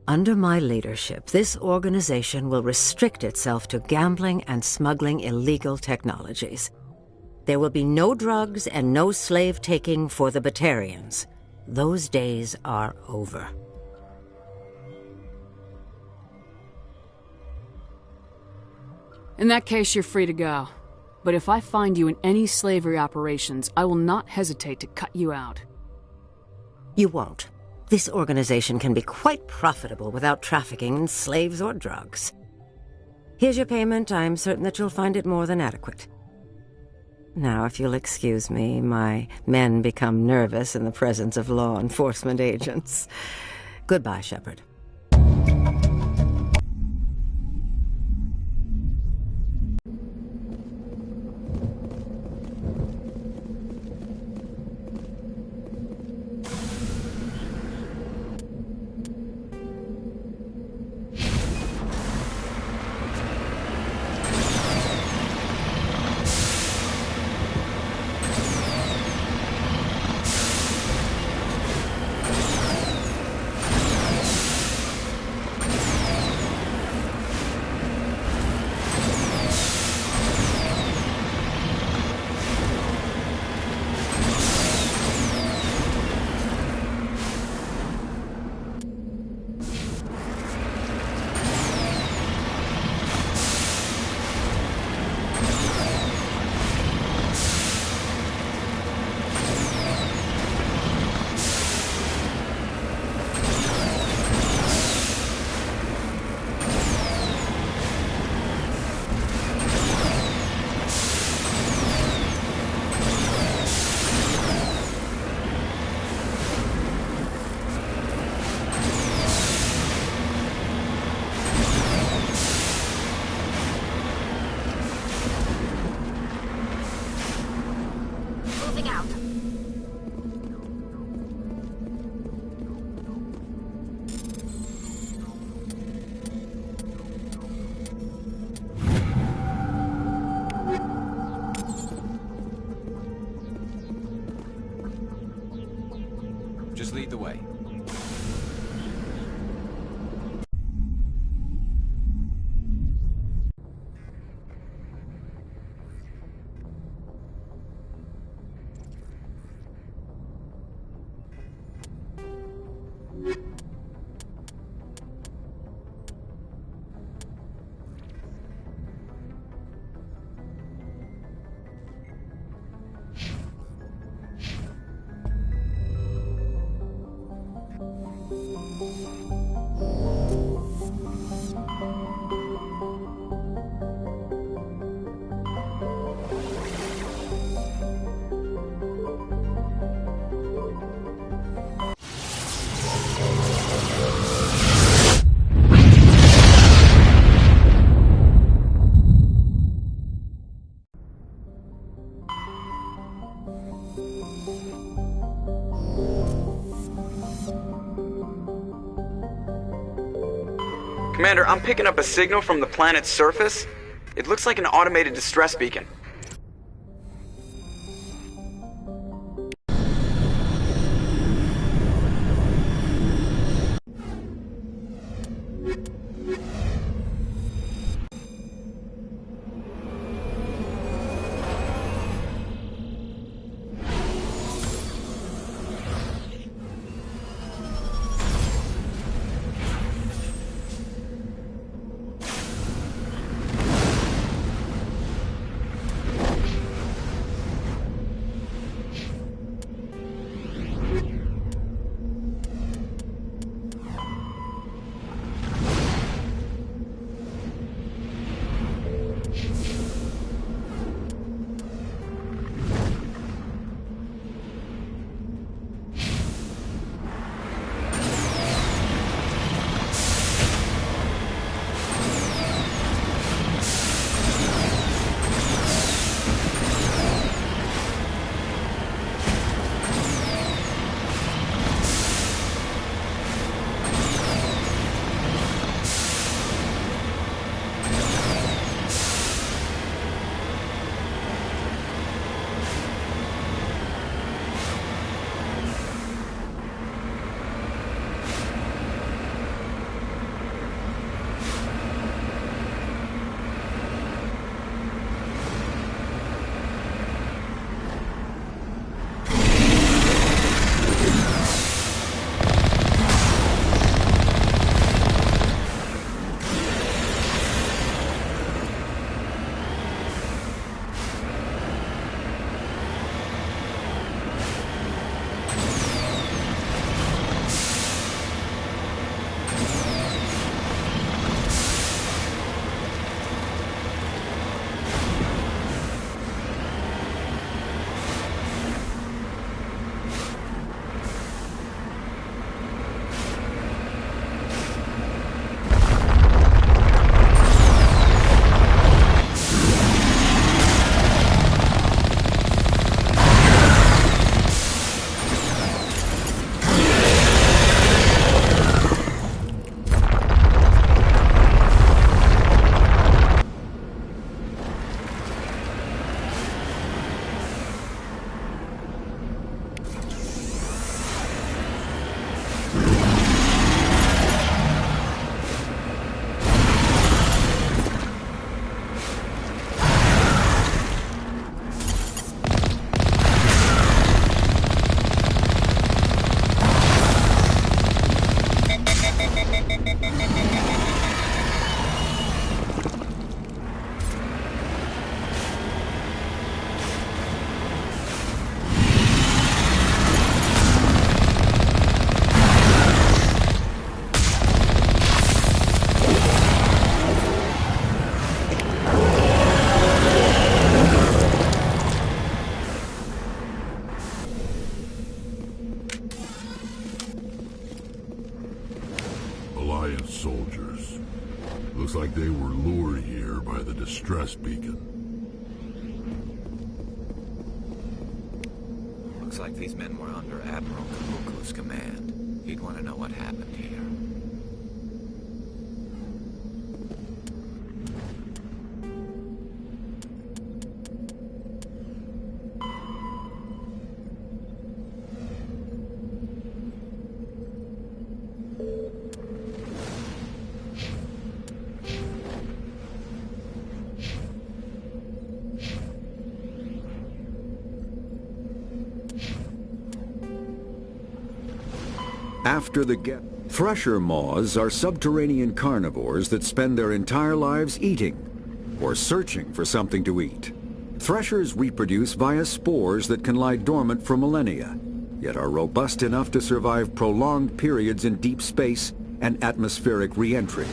Under my leadership, this organization will restrict itself to gambling and smuggling illegal technologies. There will be no drugs and no slave-taking for the Batarians. Those days are over. In that case, you're free to go. But if I find you in any slavery operations, I will not hesitate to cut you out. You won't. This organization can be quite profitable without trafficking in slaves or drugs. Here's your payment. I'm certain that you'll find it more than adequate. Now, if you'll excuse me, my men become nervous in the presence of law enforcement agents. Goodbye, Shepard. Just lead the way. Commander, I'm picking up a signal from the planet's surface. It looks like an automated distress beacon. Alliance soldiers. Looks like they were lured here by the distress beacon. Looks like these men were under Admiral Kabuku's command. He'd want to know what happened here. After the Thresher moths are subterranean carnivores that spend their entire lives eating or searching for something to eat. Threshers reproduce via spores that can lie dormant for millennia, yet are robust enough to survive prolonged periods in deep space and atmospheric re-entry.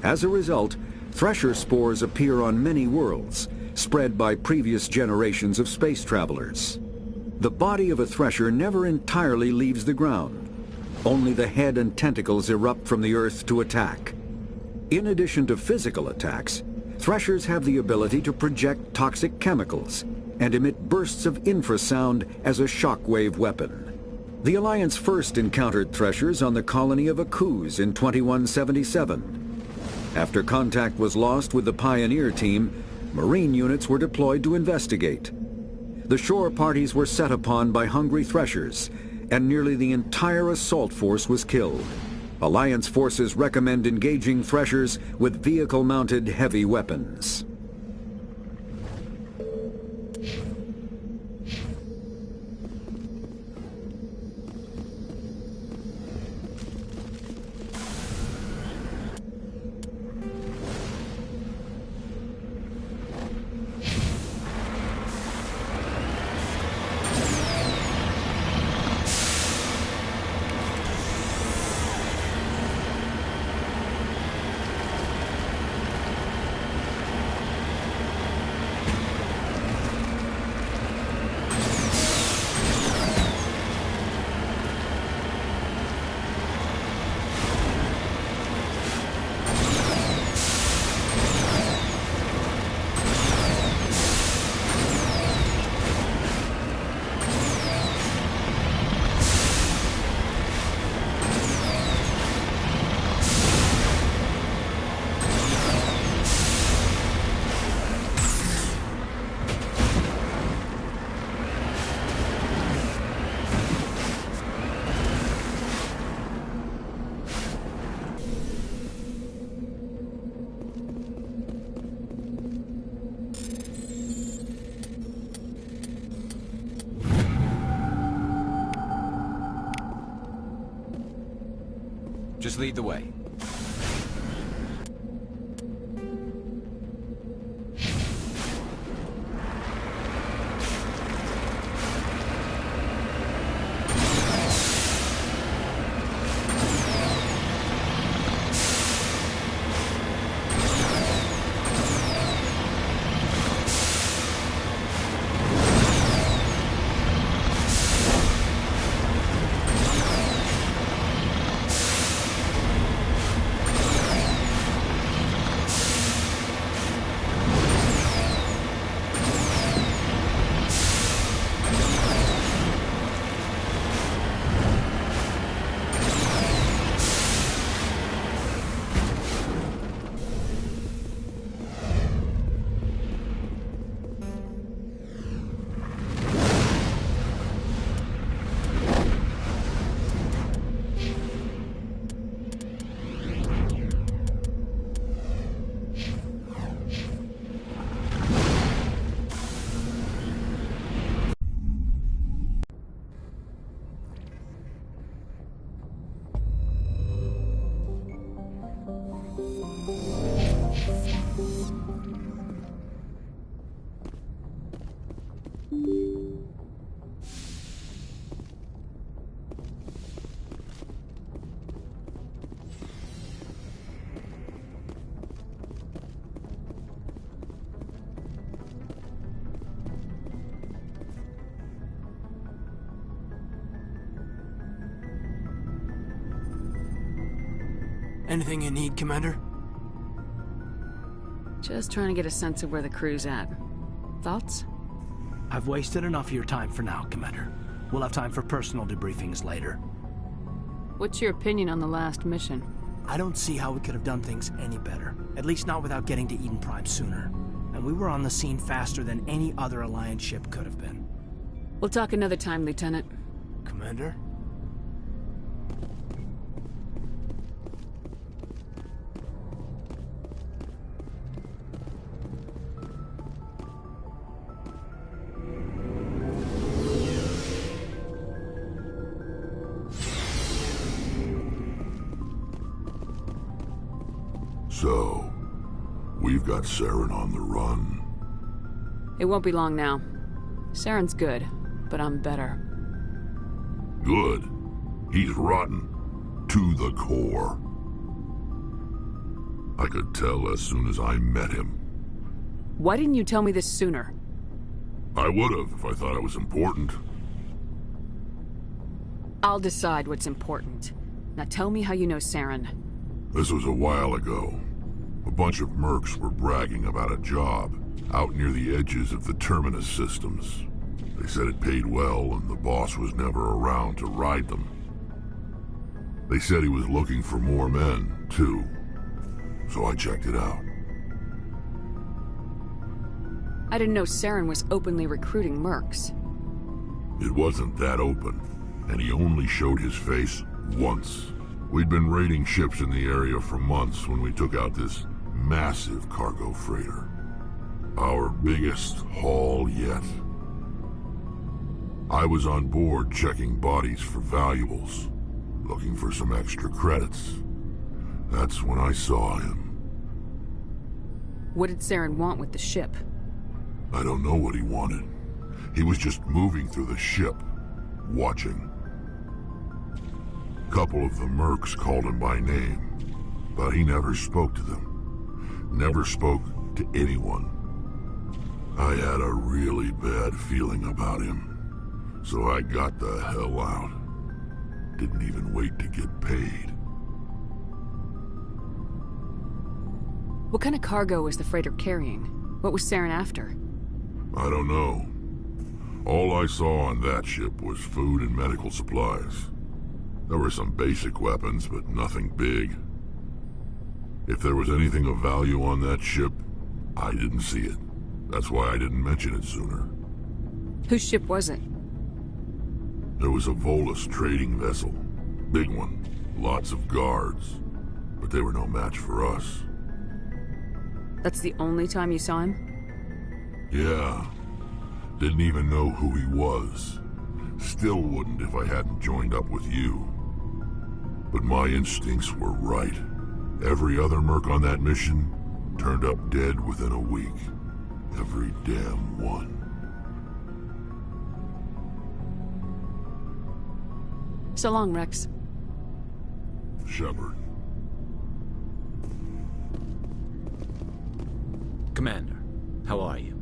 As a result, thresher spores appear on many worlds, spread by previous generations of space travelers. The body of a thresher never entirely leaves the ground. Only the head and tentacles erupt from the Earth to attack. In addition to physical attacks, threshers have the ability to project toxic chemicals and emit bursts of infrasound as a shockwave weapon. The Alliance first encountered threshers on the colony of Akuz in 2177. After contact was lost with the Pioneer team, Marine units were deployed to investigate. The shore parties were set upon by hungry threshers, and nearly the entire assault force was killed. Alliance forces recommend engaging threshers with vehicle-mounted heavy weapons. Just lead the way. Anything you need, Commander? Just trying to get a sense of where the crew's at. Thoughts? I've wasted enough of your time for now, Commander. We'll have time for personal debriefings later. What's your opinion on the last mission? I don't see how we could have done things any better. At least not without getting to Eden Prime sooner. And we were on the scene faster than any other Alliance ship could have been. We'll talk another time, Lieutenant. Commander? So, we've got Saren on the run. It won't be long now. Saren's good, but I'm better. Good. He's rotten. To the core. I could tell as soon as I met him. Why didn't you tell me this sooner? I would've if I thought it was important. I'll decide what's important. Now tell me how you know Saren. This was a while ago. A bunch of mercs were bragging about a job out near the edges of the Terminus systems. They said it paid well and the boss was never around to ride them. They said he was looking for more men, too. So I checked it out. I didn't know Saren was openly recruiting mercs. It wasn't that open, and he only showed his face once. We'd been raiding ships in the area for months when we took out this massive cargo freighter. Our biggest haul yet. I was on board checking bodies for valuables, looking for some extra credits. That's when I saw him. What did Saren want with the ship? I don't know what he wanted. He was just moving through the ship, watching. A couple of the mercs called him by name, but he never spoke to them. Never spoke to anyone. I had a really bad feeling about him, so I got the hell out. Didn't even wait to get paid. What kind of cargo was the freighter carrying? What was Saren after? I don't know. All I saw on that ship was food and medical supplies. There were some basic weapons, but nothing big. If there was anything of value on that ship, I didn't see it. That's why I didn't mention it sooner. Whose ship was it? There was a Volus trading vessel. Big one. Lots of guards. But they were no match for us. That's the only time you saw him? Yeah. Didn't even know who he was. Still wouldn't if I hadn't joined up with you. But my instincts were right. Every other merc on that mission turned up dead within a week. Every damn one. So long, Rex. Shepard. Commander, how are you?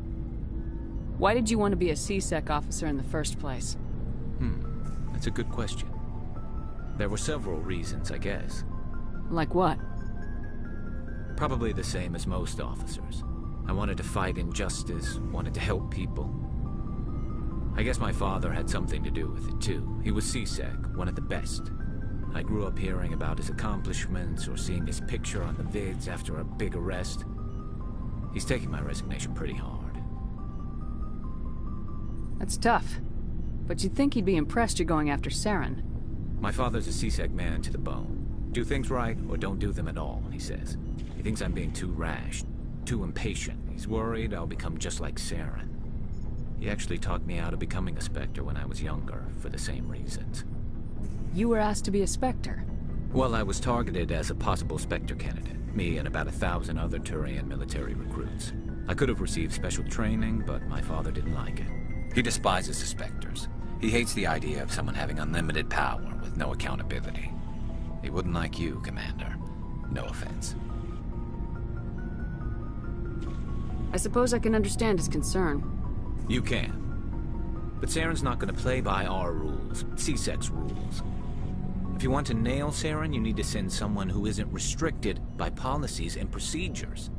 Why did you want to be a C-Sec officer in the first place? That's a good question. There were several reasons, I guess. Like what? Probably the same as most officers. I wanted to fight injustice, wanted to help people. I guess my father had something to do with it too. He was C-Sec, one of the best. I grew up hearing about his accomplishments or seeing his picture on the vids after a big arrest. He's taking my resignation pretty hard. That's tough. But you'd think he'd be impressed you're going after Saren. My father's a C-Sec man to the bone. Do things right or don't do them at all, he says. He thinks I'm being too rash, too impatient. He's worried I'll become just like Saren. He actually talked me out of becoming a Spectre when I was younger, for the same reasons. You were asked to be a Spectre? Well, I was targeted as a possible Spectre candidate. Me and about 1,000 other Turian military recruits. I could have received special training, but my father didn't like it. He despises the Spectres. He hates the idea of someone having unlimited power with no accountability. He wouldn't like you, Commander. No offense. I suppose I can understand his concern. You can. But Saren's not going to play by our rules, C-Sec's rules. If you want to nail Saren, you need to send someone who isn't restricted by policies and procedures.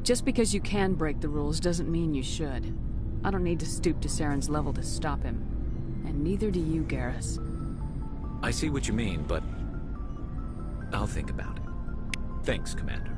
Just because you can break the rules doesn't mean you should. I don't need to stoop to Saren's level to stop him. And neither do you, Garrus. I see what you mean, but I'll think about it. Thanks, Commander.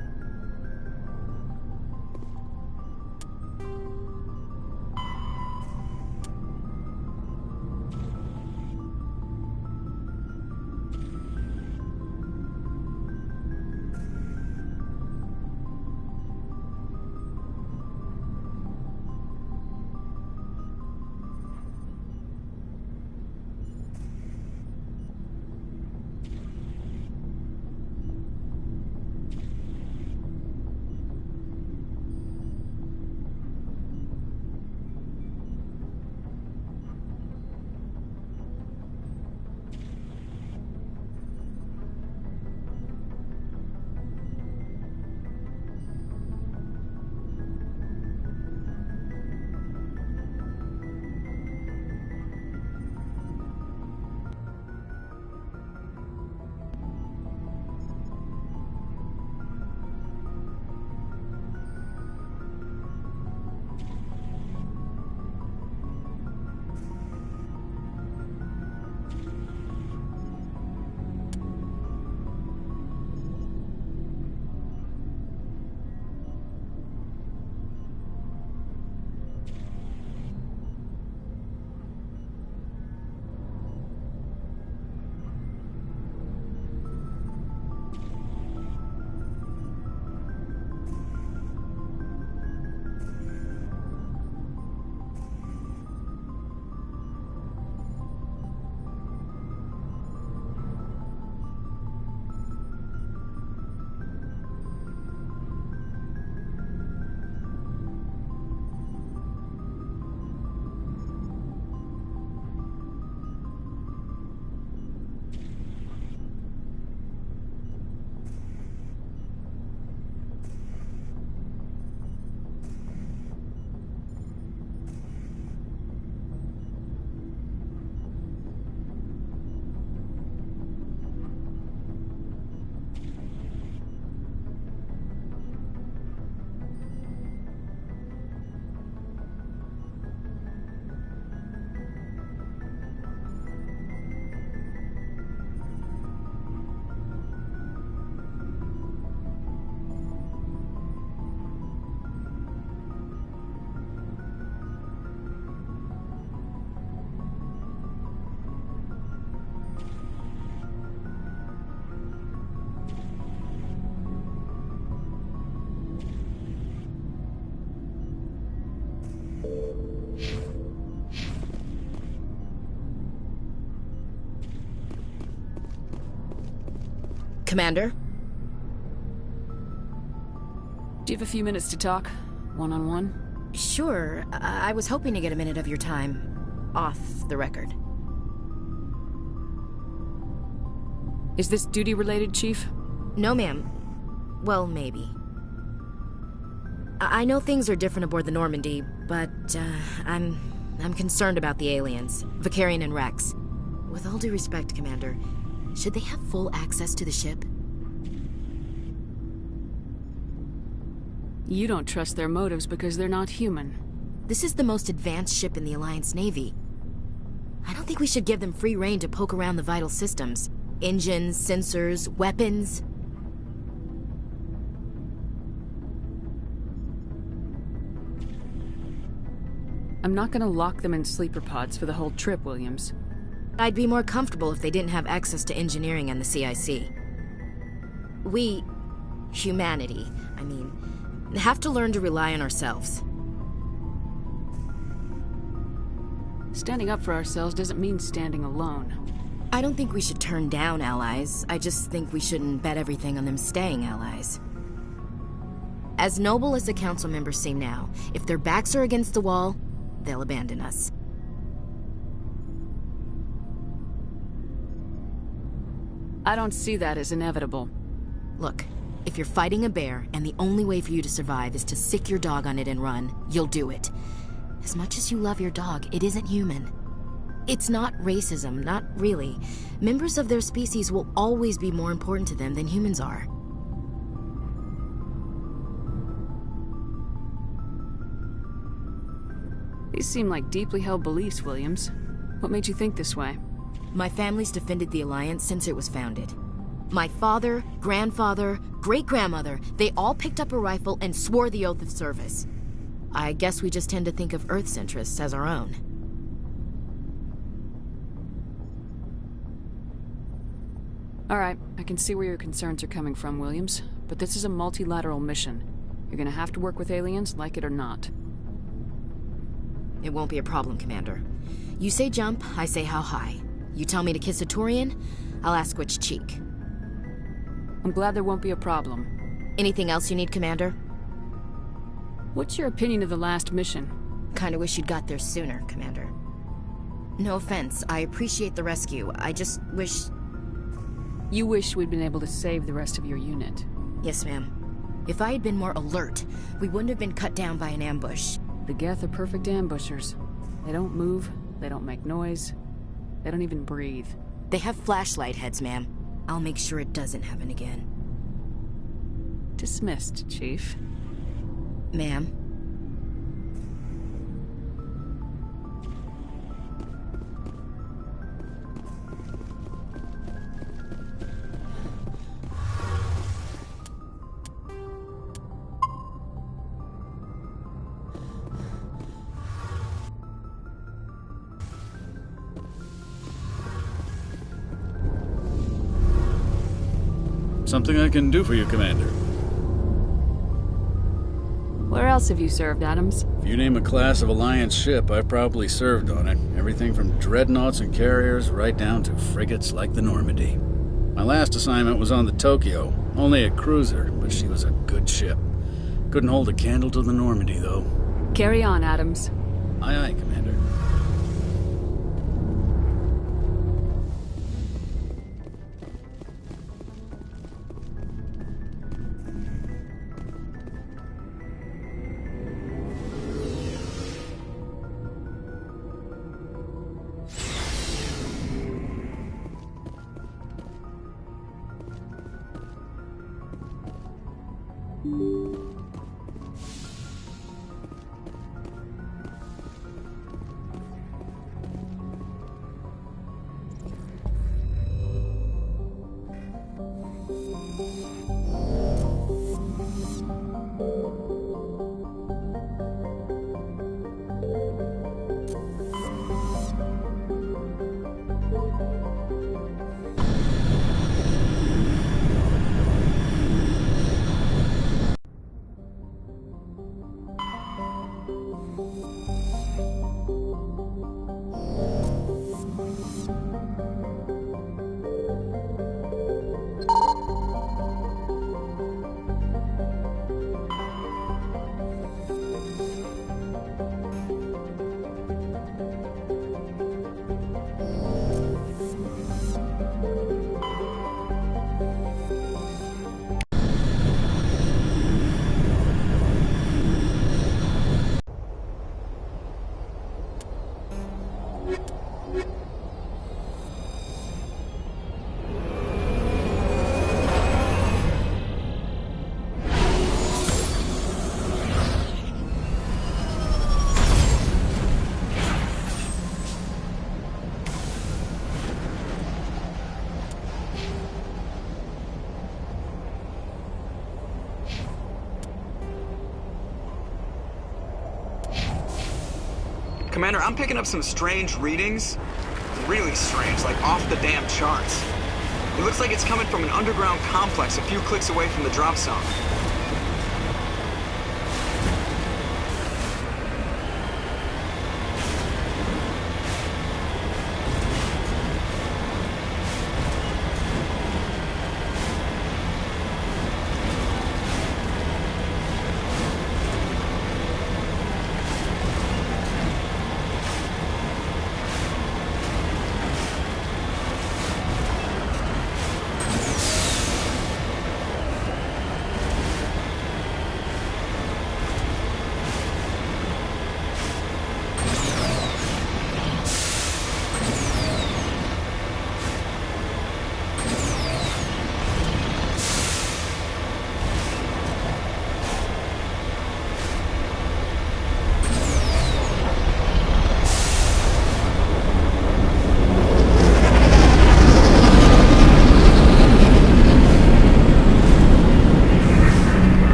Commander? Do you have a few minutes to talk? One-on-one? Sure. I was hoping to get a minute of your time. Off the record. Is this duty-related, Chief? No, ma'am. Well, maybe. I know things are different aboard the Normandy, but, I'm concerned about the aliens. Vakarian and Rex. With all due respect, Commander, should they have full access to the ship? You don't trust their motives because they're not human. This is the most advanced ship in the Alliance Navy. I don't think we should give them free rein to poke around the vital systems. Engines, sensors, weapons. I'm not gonna lock them in sleeper pods for the whole trip, Williams. I'd be more comfortable if they didn't have access to engineering and the CIC. We, humanity, I mean, have to learn to rely on ourselves. Standing up for ourselves doesn't mean standing alone. I don't think we should turn down allies. I just think we shouldn't bet everything on them staying allies. As noble as the council members seem now, if their backs are against the wall, they'll abandon us. I don't see that as inevitable. Look, if you're fighting a bear and the only way for you to survive is to sick your dog on it and run, you'll do it. As much as you love your dog, it isn't human. It's not racism, not really. Members of their species will always be more important to them than humans are. These seem like deeply held beliefs, Williams. What made you think this way? My family's defended the Alliance since it was founded. My father, grandfather, great-grandmother, they all picked up a rifle and swore the oath of service. I guess we just tend to think of Earth's interests as our own. All right, I can see where your concerns are coming from, Williams. But this is a multilateral mission. You're gonna have to work with aliens, like it or not. It won't be a problem, Commander. You say jump, I say how high. You tell me to kiss a Turian, I'll ask which cheek. I'm glad there won't be a problem. Anything else you need, Commander? What's your opinion of the last mission? Kinda wish you'd got there sooner, Commander. No offense, I appreciate the rescue. I just wish... You wish we'd been able to save the rest of your unit. Yes, ma'am. If I had been more alert, we wouldn't have been cut down by an ambush. The Geth are perfect ambushers. They don't move, they don't make noise, they don't even breathe. They have flashlight heads, ma'am. I'll make sure it doesn't happen again. Dismissed, Chief. Ma'am. Something I can do for you, Commander. Where else have you served, Adams? If you name a class of Alliance ship, I've probably served on it. Everything from dreadnoughts and carriers right down to frigates like the Normandy. My last assignment was on the Tokyo. Only a cruiser, but she was a good ship. Couldn't hold a candle to the Normandy, though. Carry on, Adams. Aye, aye, Commander. Commander, I'm picking up some strange readings. Really strange, like off the damn charts. It looks like it's coming from an underground complex a few clicks away from the drop zone.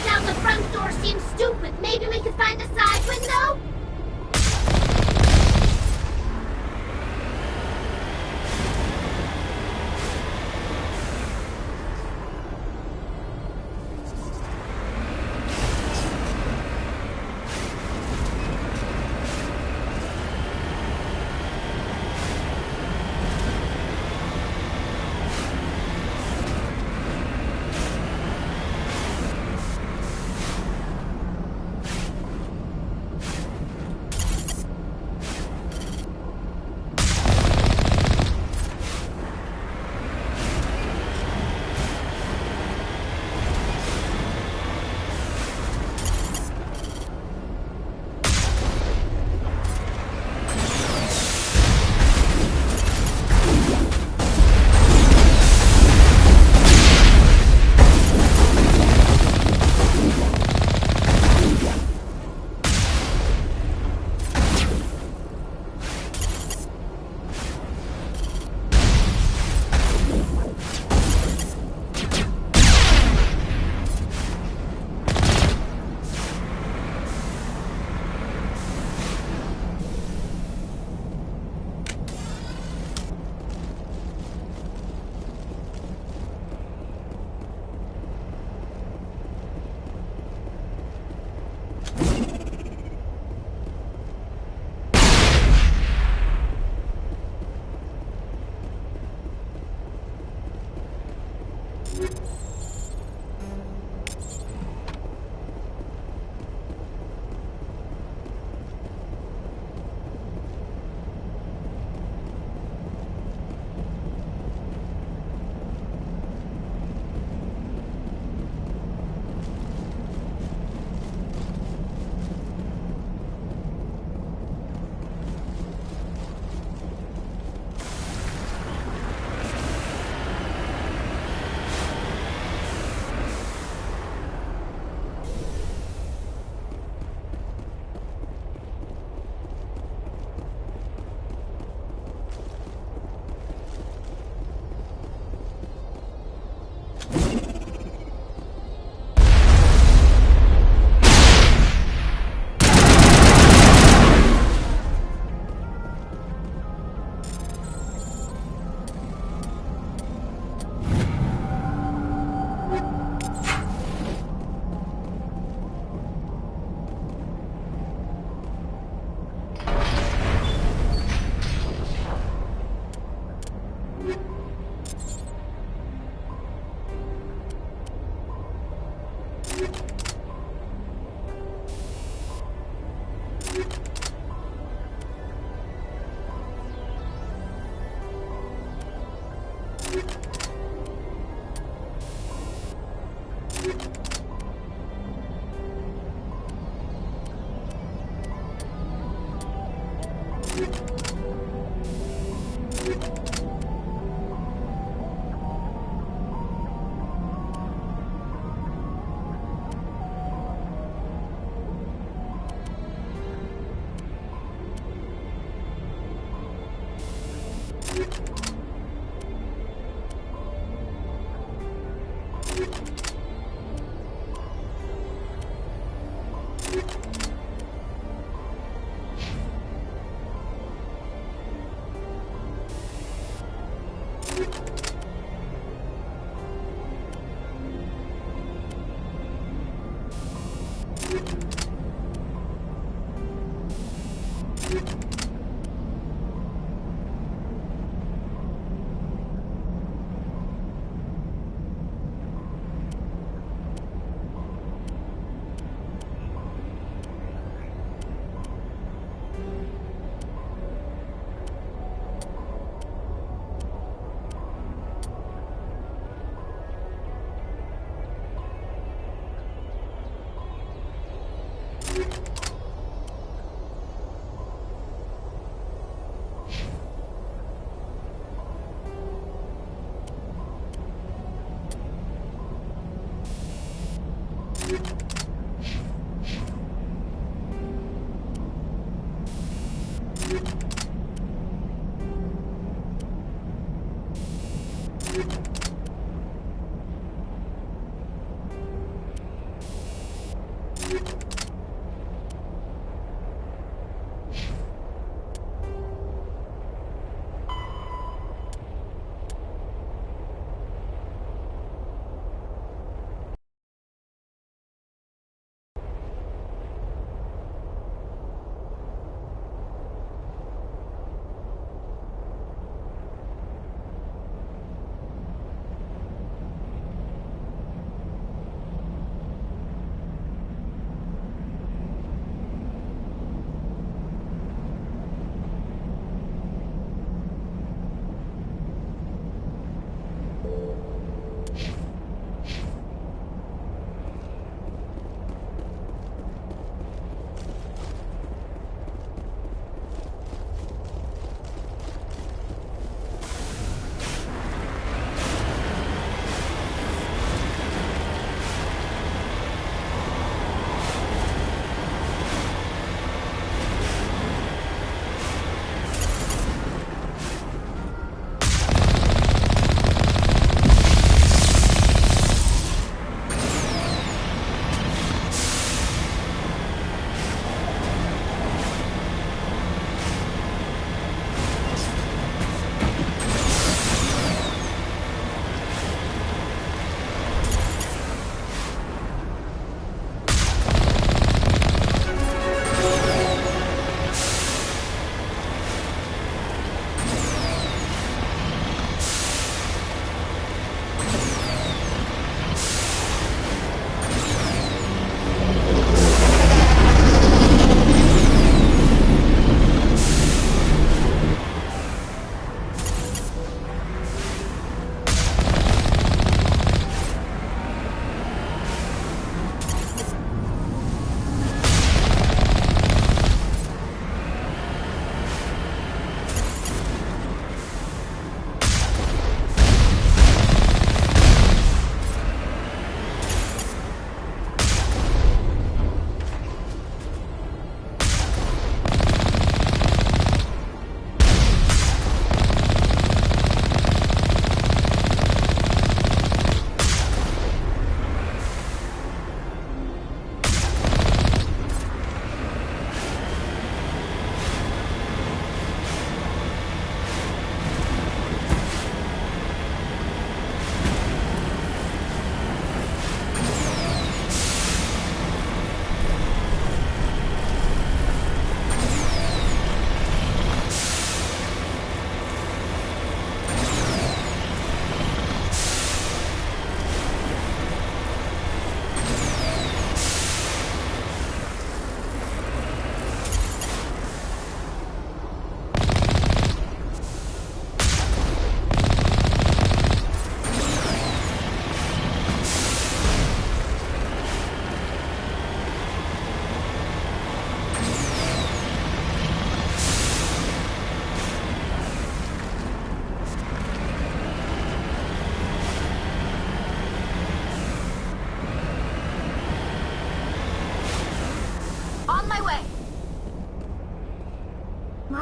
Now the front door seems stupid. Maybe we could find a side window?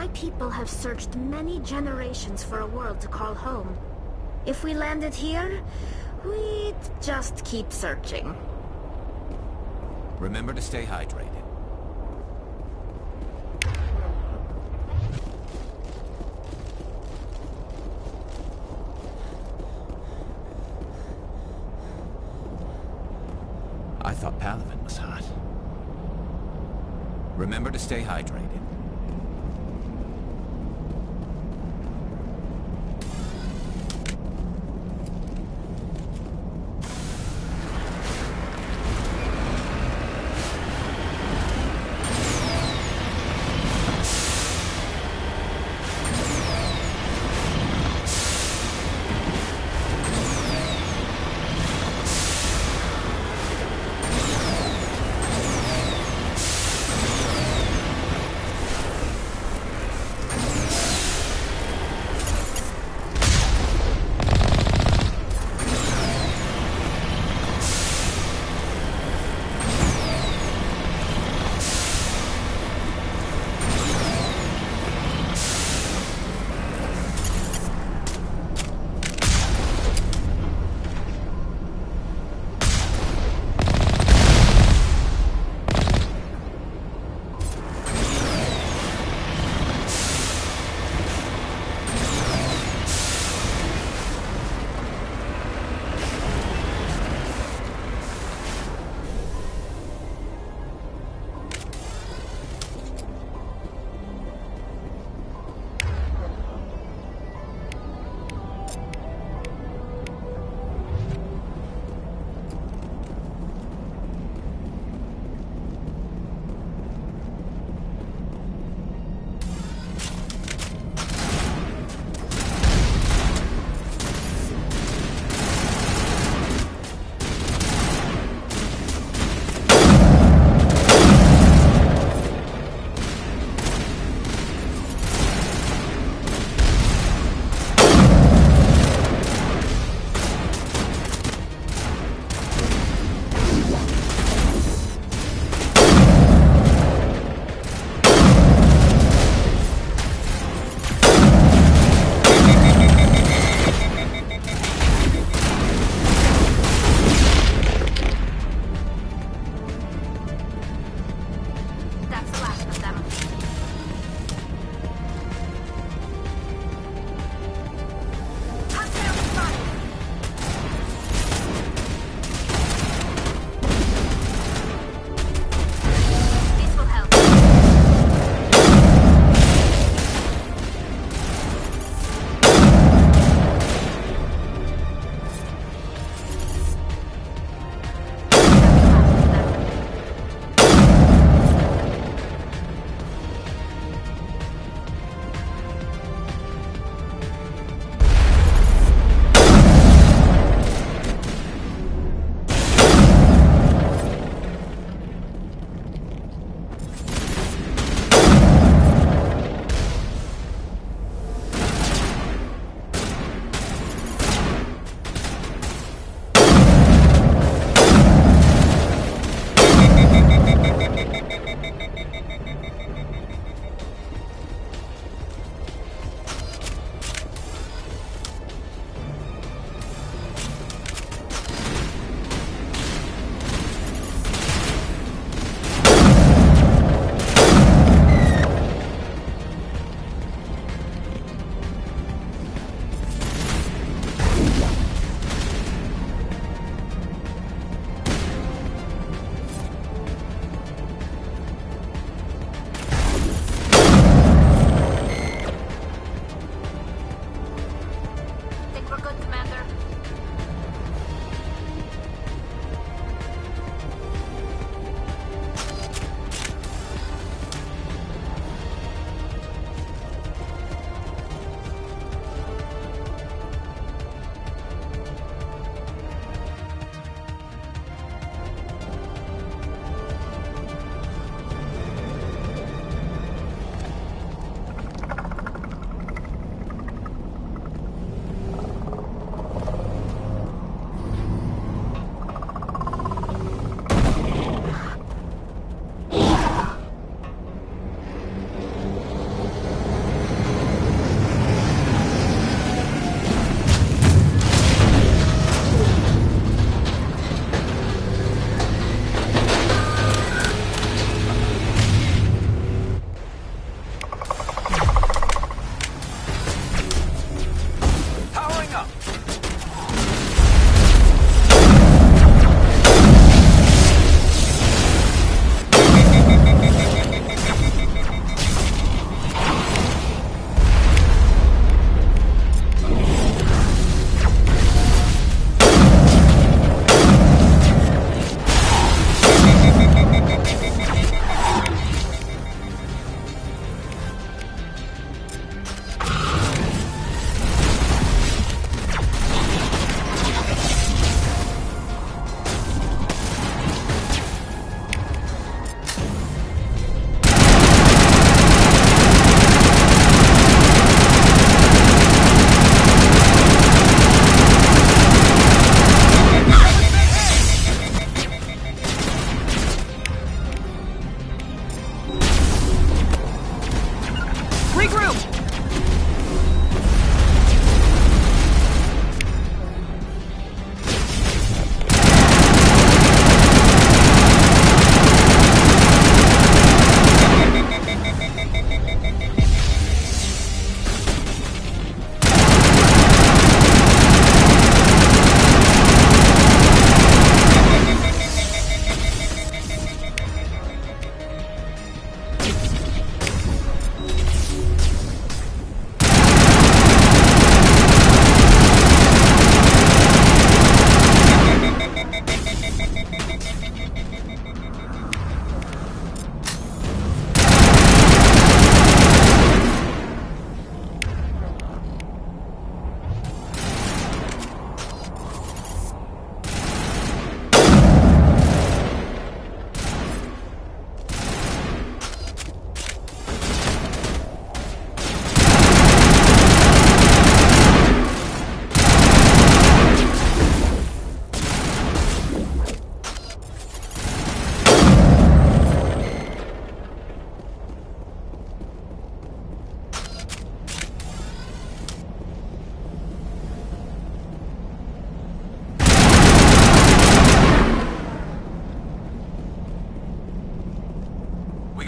My people have searched many generations for a world to call home. If we landed here, we'd just keep searching. Remember to stay hydrated. I thought Palaven was hot. Remember to stay hydrated.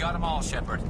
got them all, Shepard.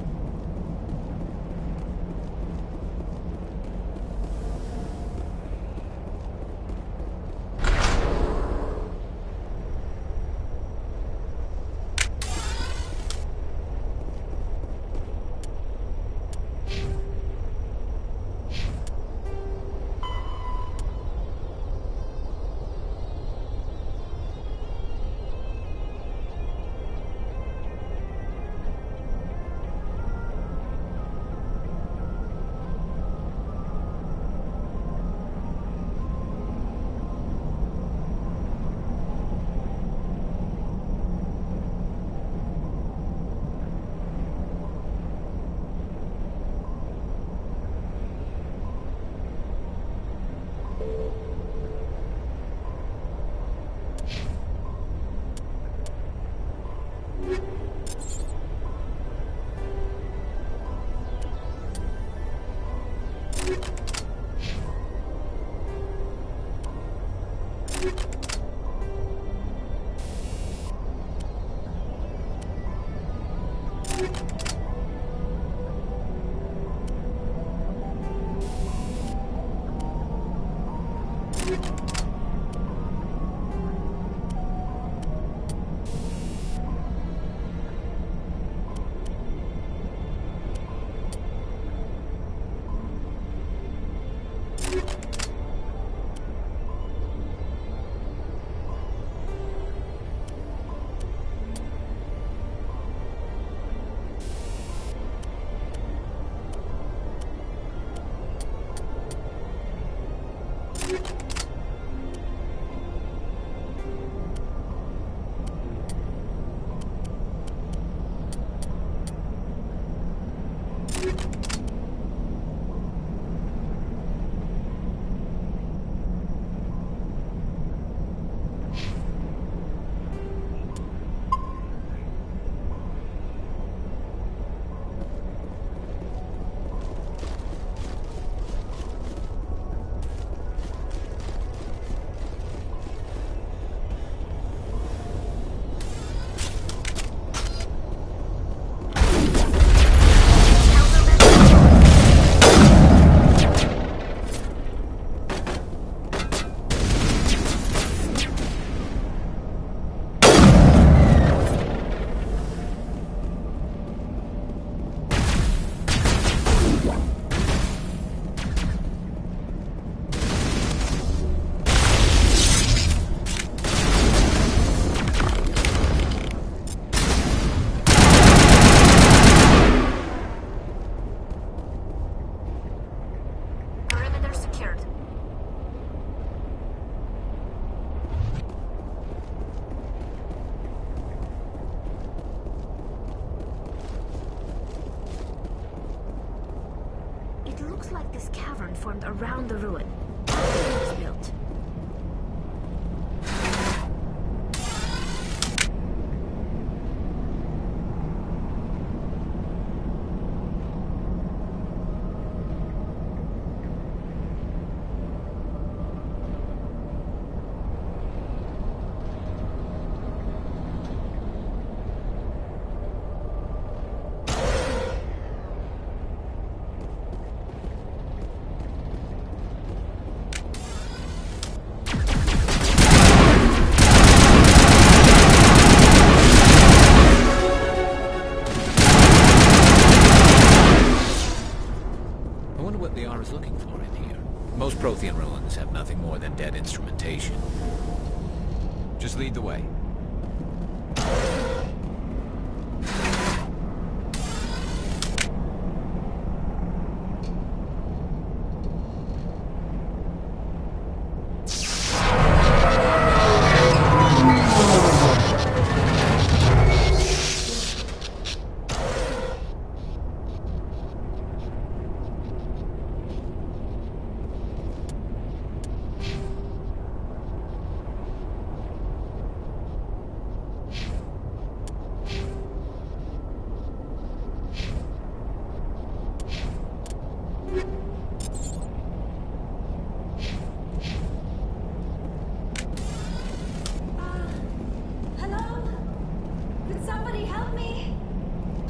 like this cavern formed around the ruin. It was built. Looking for in here. Most Prothean ruins have nothing more than dead instrumentation. Just lead the way.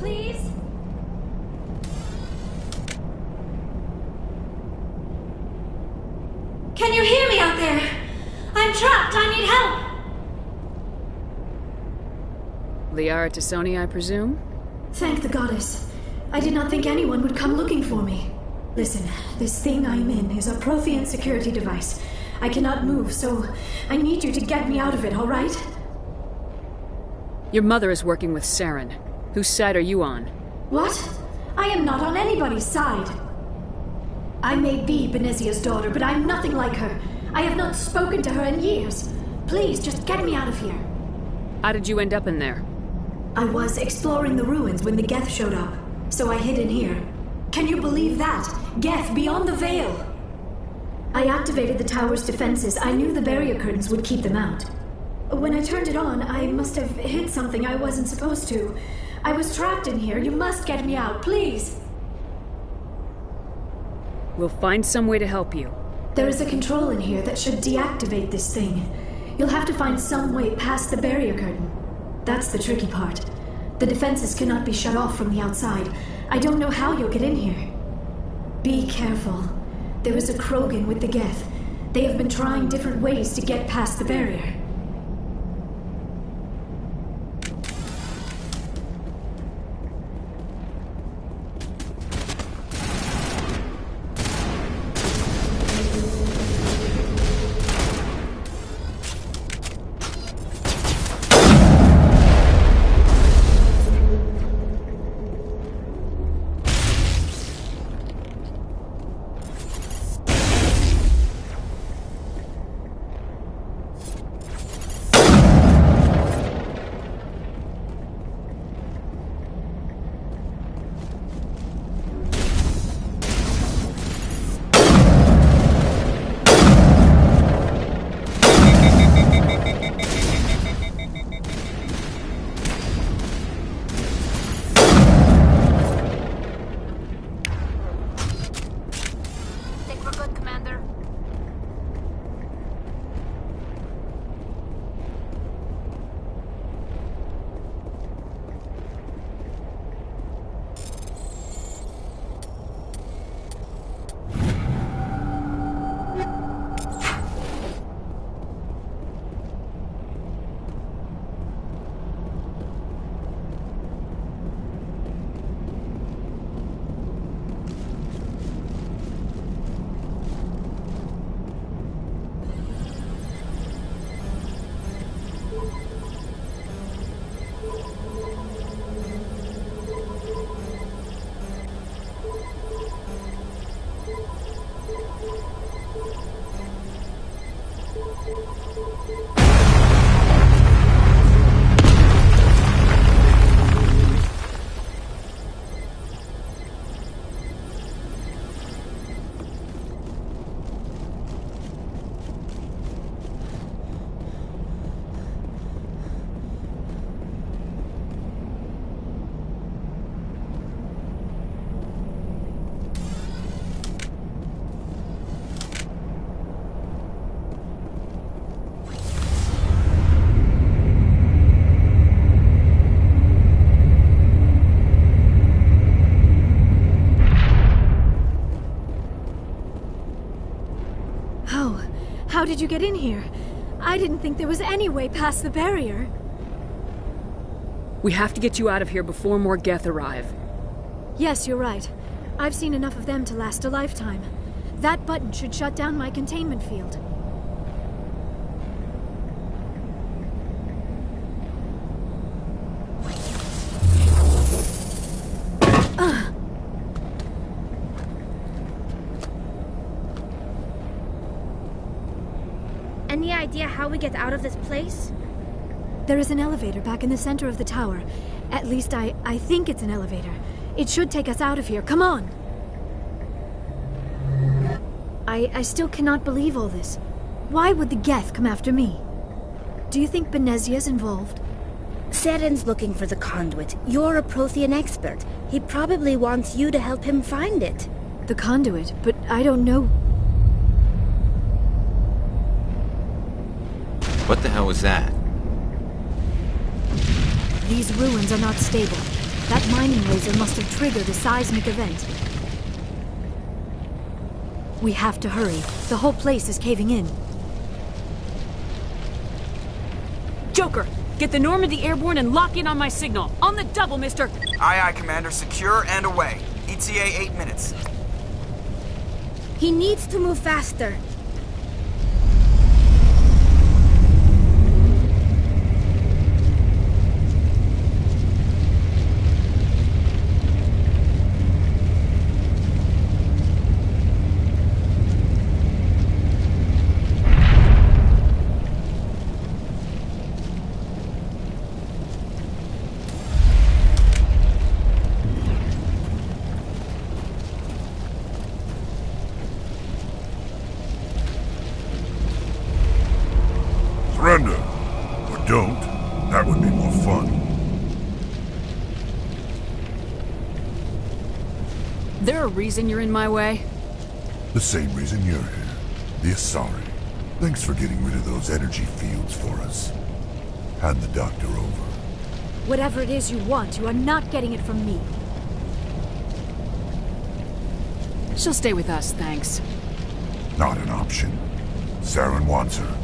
please? Can you hear me out there? I'm trapped. I need help. Liara T'Soni, I presume? Thank the goddess. I did not think anyone would come looking for me. Listen, this thing I'm in is a Prothean security device. I cannot move, so I need you to get me out of it, all right? Your mother is working with Saren. Whose side are you on? What? I am not on anybody's side. I may be Benezia's daughter, but I'm nothing like her. I have not spoken to her in years. Please, just get me out of here. How did you end up in there? I was exploring the ruins when the Geth showed up, so I hid in here. Can you believe that? Geth beyond the veil! I activated the tower's defenses. I knew the barrier curtains would keep them out. When I turned it on, I must have hit something I wasn't supposed to. I was trapped in here. You must get me out, please! We'll find some way to help you. There is a control in here that should deactivate this thing. You'll have to find some way past the barrier curtain. That's the tricky part. The defenses cannot be shut off from the outside. I don't know how you'll get in here. Be careful. There is a Krogan with the Geth. They have been trying different ways to get past the barrier. How did you get in here? I didn't think there was any way past the barrier. We have to get you out of here before more Geth arrive. Yes, you're right. I've seen enough of them to last a lifetime. That button should shut down my containment field. Any idea how we get out of this place? There is an elevator back in the center of the tower. At least I think it's an elevator. It should take us out of here. Come on! I still cannot believe all this. Why would the Geth come after me? Do you think Benezia's involved? Saren's looking for the conduit. You're a Prothean expert. He probably wants you to help him find it. The conduit? But I don't know... What the hell was that? These ruins are not stable. That mining laser must have triggered a seismic event. We have to hurry. The whole place is caving in. Joker, get the Normandy airborne and lock in on my signal. On the double, mister. Aye, aye, Commander. Secure and away. ETA 8 minutes. He needs to move faster. Surrender. Or don't. That would be more fun. There a reason you're in my way? The same reason you're here. The Asari. Thanks for getting rid of those energy fields for us. Hand the doctor over. Whatever it is you want, you are not getting it from me. She'll stay with us, thanks. Not an option. Saren wants her.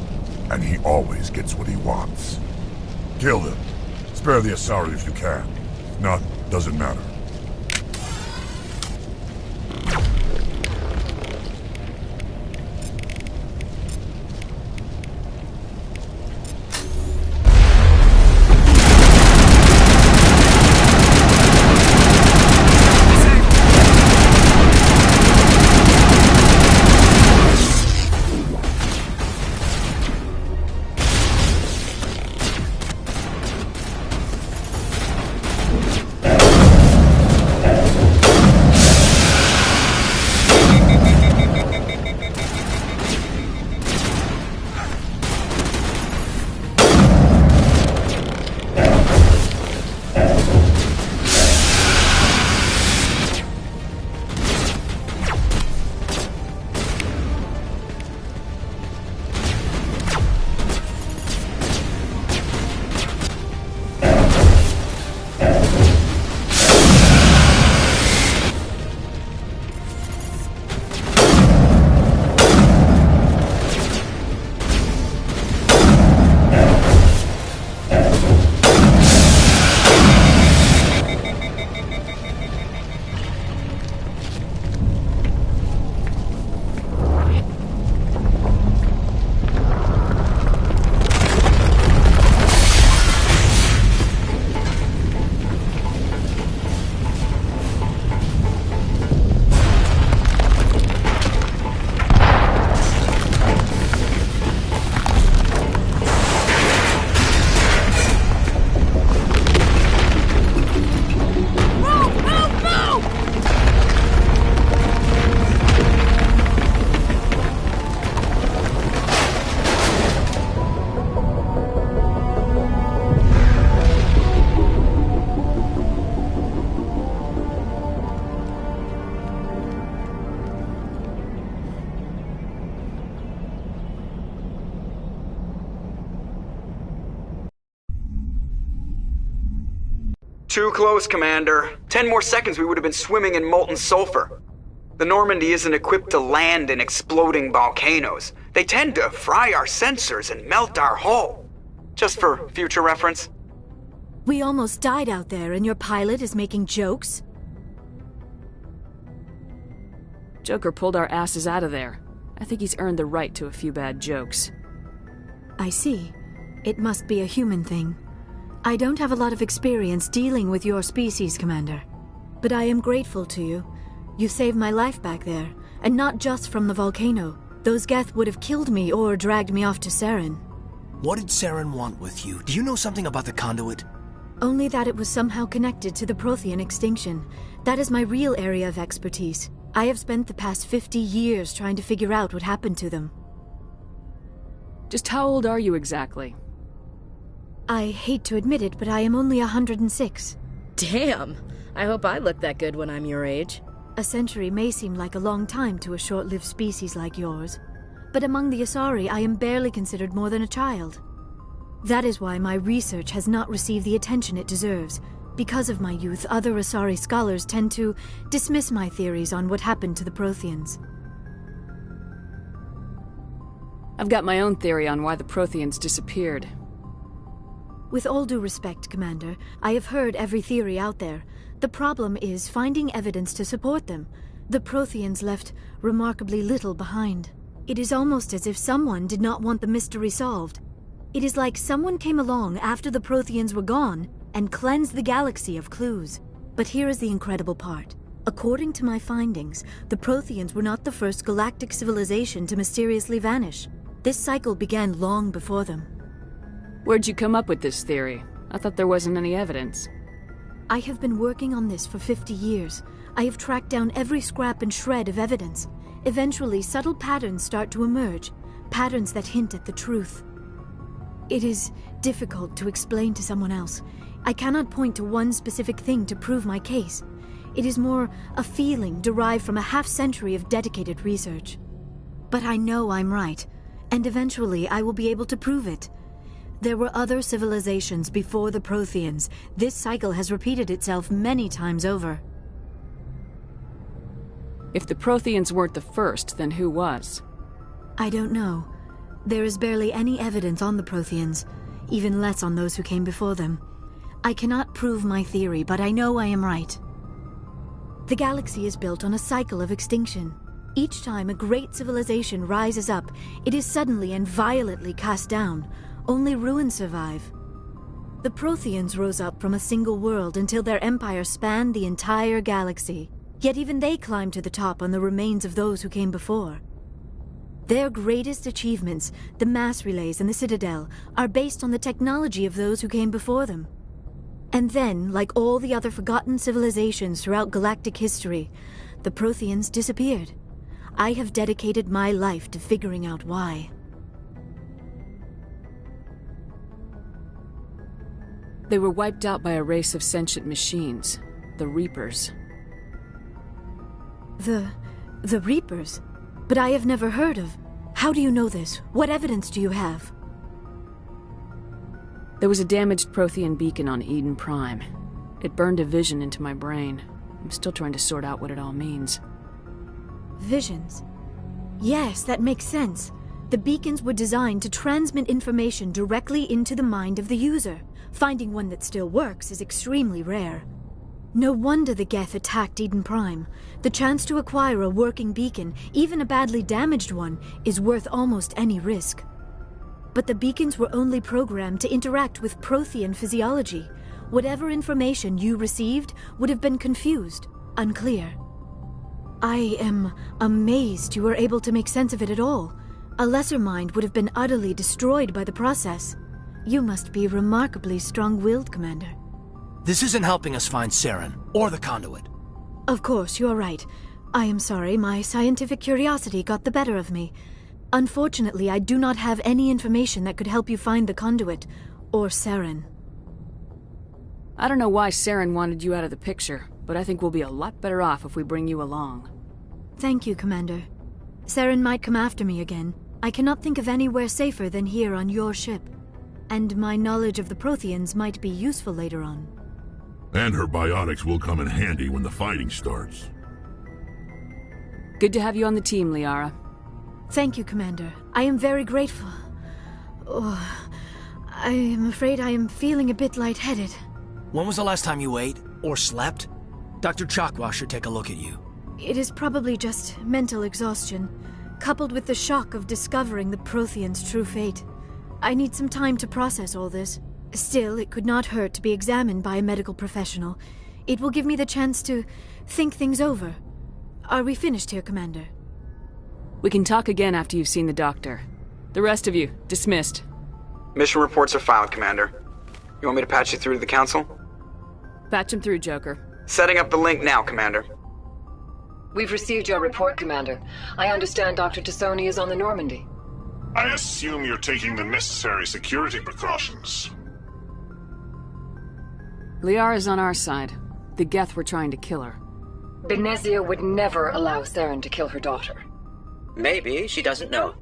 And he always gets what he wants. Kill him. Spare the Asari if you can. If not, doesn't matter. Too close, Commander. 10 more seconds we would have been swimming in molten sulfur. The Normandy isn't equipped to land in exploding volcanoes. They tend to fry our sensors and melt our hull. Just for future reference. We almost died out there, and your pilot is making jokes? Joker pulled our asses out of there. I think he's earned the right to a few bad jokes. I see. It must be a human thing. I don't have a lot of experience dealing with your species, Commander. But I am grateful to you. You saved my life back there, and not just from the volcano. Those Geth would have killed me or dragged me off to Saren. What did Saren want with you? Do you know something about the conduit? Only that it was somehow connected to the Prothean extinction. That is my real area of expertise. I have spent the past 50 years trying to figure out what happened to them. Just how old are you exactly? I hate to admit it, but I am only 106. Damn! I hope I look that good when I'm your age. A century may seem like a long time to a short-lived species like yours, but among the Asari I am barely considered more than a child. That is why my research has not received the attention it deserves. Because of my youth, other Asari scholars tend to dismiss my theories on what happened to the Protheans. I've got my own theory on why the Protheans disappeared. With all due respect, Commander, I have heard every theory out there. The problem is finding evidence to support them. The Protheans left remarkably little behind. It is almost as if someone did not want the mystery solved. It is like someone came along after the Protheans were gone and cleansed the galaxy of clues. But here is the incredible part. According to my findings, the Protheans were not the first galactic civilization to mysteriously vanish. This cycle began long before them. Where'd you come up with this theory? I thought there wasn't any evidence. I have been working on this for 50 years. I have tracked down every scrap and shred of evidence. Eventually, subtle patterns start to emerge, patterns that hint at the truth. It is difficult to explain to someone else. I cannot point to one specific thing to prove my case. It is more a feeling derived from a half-century of dedicated research. But I know I'm right, and eventually I will be able to prove it. There were other civilizations before the Protheans. This cycle has repeated itself many times over. If the Protheans weren't the first, then who was? I don't know. There is barely any evidence on the Protheans, even less on those who came before them. I cannot prove my theory, but I know I am right. The galaxy is built on a cycle of extinction. Each time a great civilization rises up, it is suddenly and violently cast down. Only ruins survive. The Protheans rose up from a single world until their empire spanned the entire galaxy. Yet even they climbed to the top on the remains of those who came before. Their greatest achievements, the mass relays and the Citadel, are based on the technology of those who came before them. And then, like all the other forgotten civilizations throughout galactic history, the Protheans disappeared. I have dedicated my life to figuring out why. They were wiped out by a race of sentient machines, the Reapers. The Reapers? But I have never heard of. How do you know this? What evidence do you have? There was a damaged Prothean beacon on Eden Prime. It burned a vision into my brain. I'm still trying to sort out what it all means. Visions? Yes, that makes sense. The beacons were designed to transmit information directly into the mind of the user. Finding one that still works is extremely rare. No wonder the Geth attacked Eden Prime. The chance to acquire a working beacon, even a badly damaged one, is worth almost any risk. But the beacons were only programmed to interact with Prothean physiology. Whatever information you received would have been confused, unclear. I am amazed you were able to make sense of it at all. A lesser mind would have been utterly destroyed by the process. You must be remarkably strong-willed, Commander. This isn't helping us find Saren, or the conduit. Of course, you're right. I am sorry, my scientific curiosity got the better of me. Unfortunately, I do not have any information that could help you find the conduit, or Saren. I don't know why Saren wanted you out of the picture, but I think we'll be a lot better off if we bring you along. Thank you, Commander. Saren might come after me again. I cannot think of anywhere safer than here on your ship. And my knowledge of the Protheans might be useful later on. And her biotics will come in handy when the fighting starts. Good to have you on the team, Liara. Thank you, Commander. I am very grateful. Oh, I am afraid I am feeling a bit lightheaded. When was the last time you ate, or slept? Dr. Chakwa should take a look at you. It is probably just mental exhaustion, coupled with the shock of discovering the Protheans' true fate. I need some time to process all this. Still, it could not hurt to be examined by a medical professional. It will give me the chance to think things over. Are we finished here, Commander? We can talk again after you've seen the doctor. The rest of you, dismissed. Mission reports are filed, Commander. You want me to patch you through to the Council? Patch him through, Joker. Setting up the link now, Commander. We've received your report, Commander. I understand Dr. Tassoni is on the Normandy. I assume you're taking the necessary security precautions. Liara's on our side. The Geth were trying to kill her. Benezia would never allow Saren to kill her daughter. Maybe she doesn't know.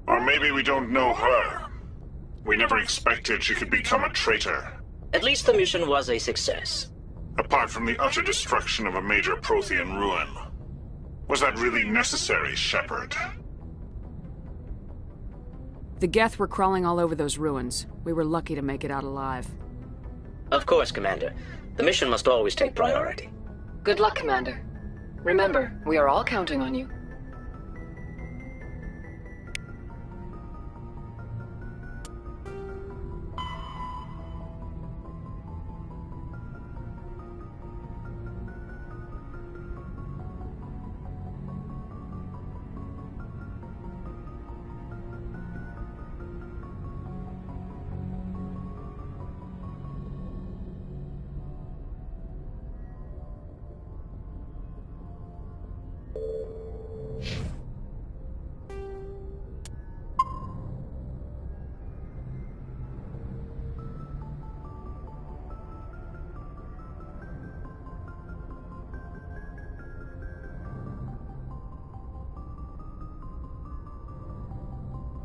Or maybe we don't know her. We never expected she could become a traitor. At least the mission was a success. Apart from the utter destruction of a major Prothean ruin. Was that really necessary, Shepard? The Geth were crawling all over those ruins. We were lucky to make it out alive. Of course, Commander. The mission must always take priority. Good luck, Commander. Remember, we are all counting on you.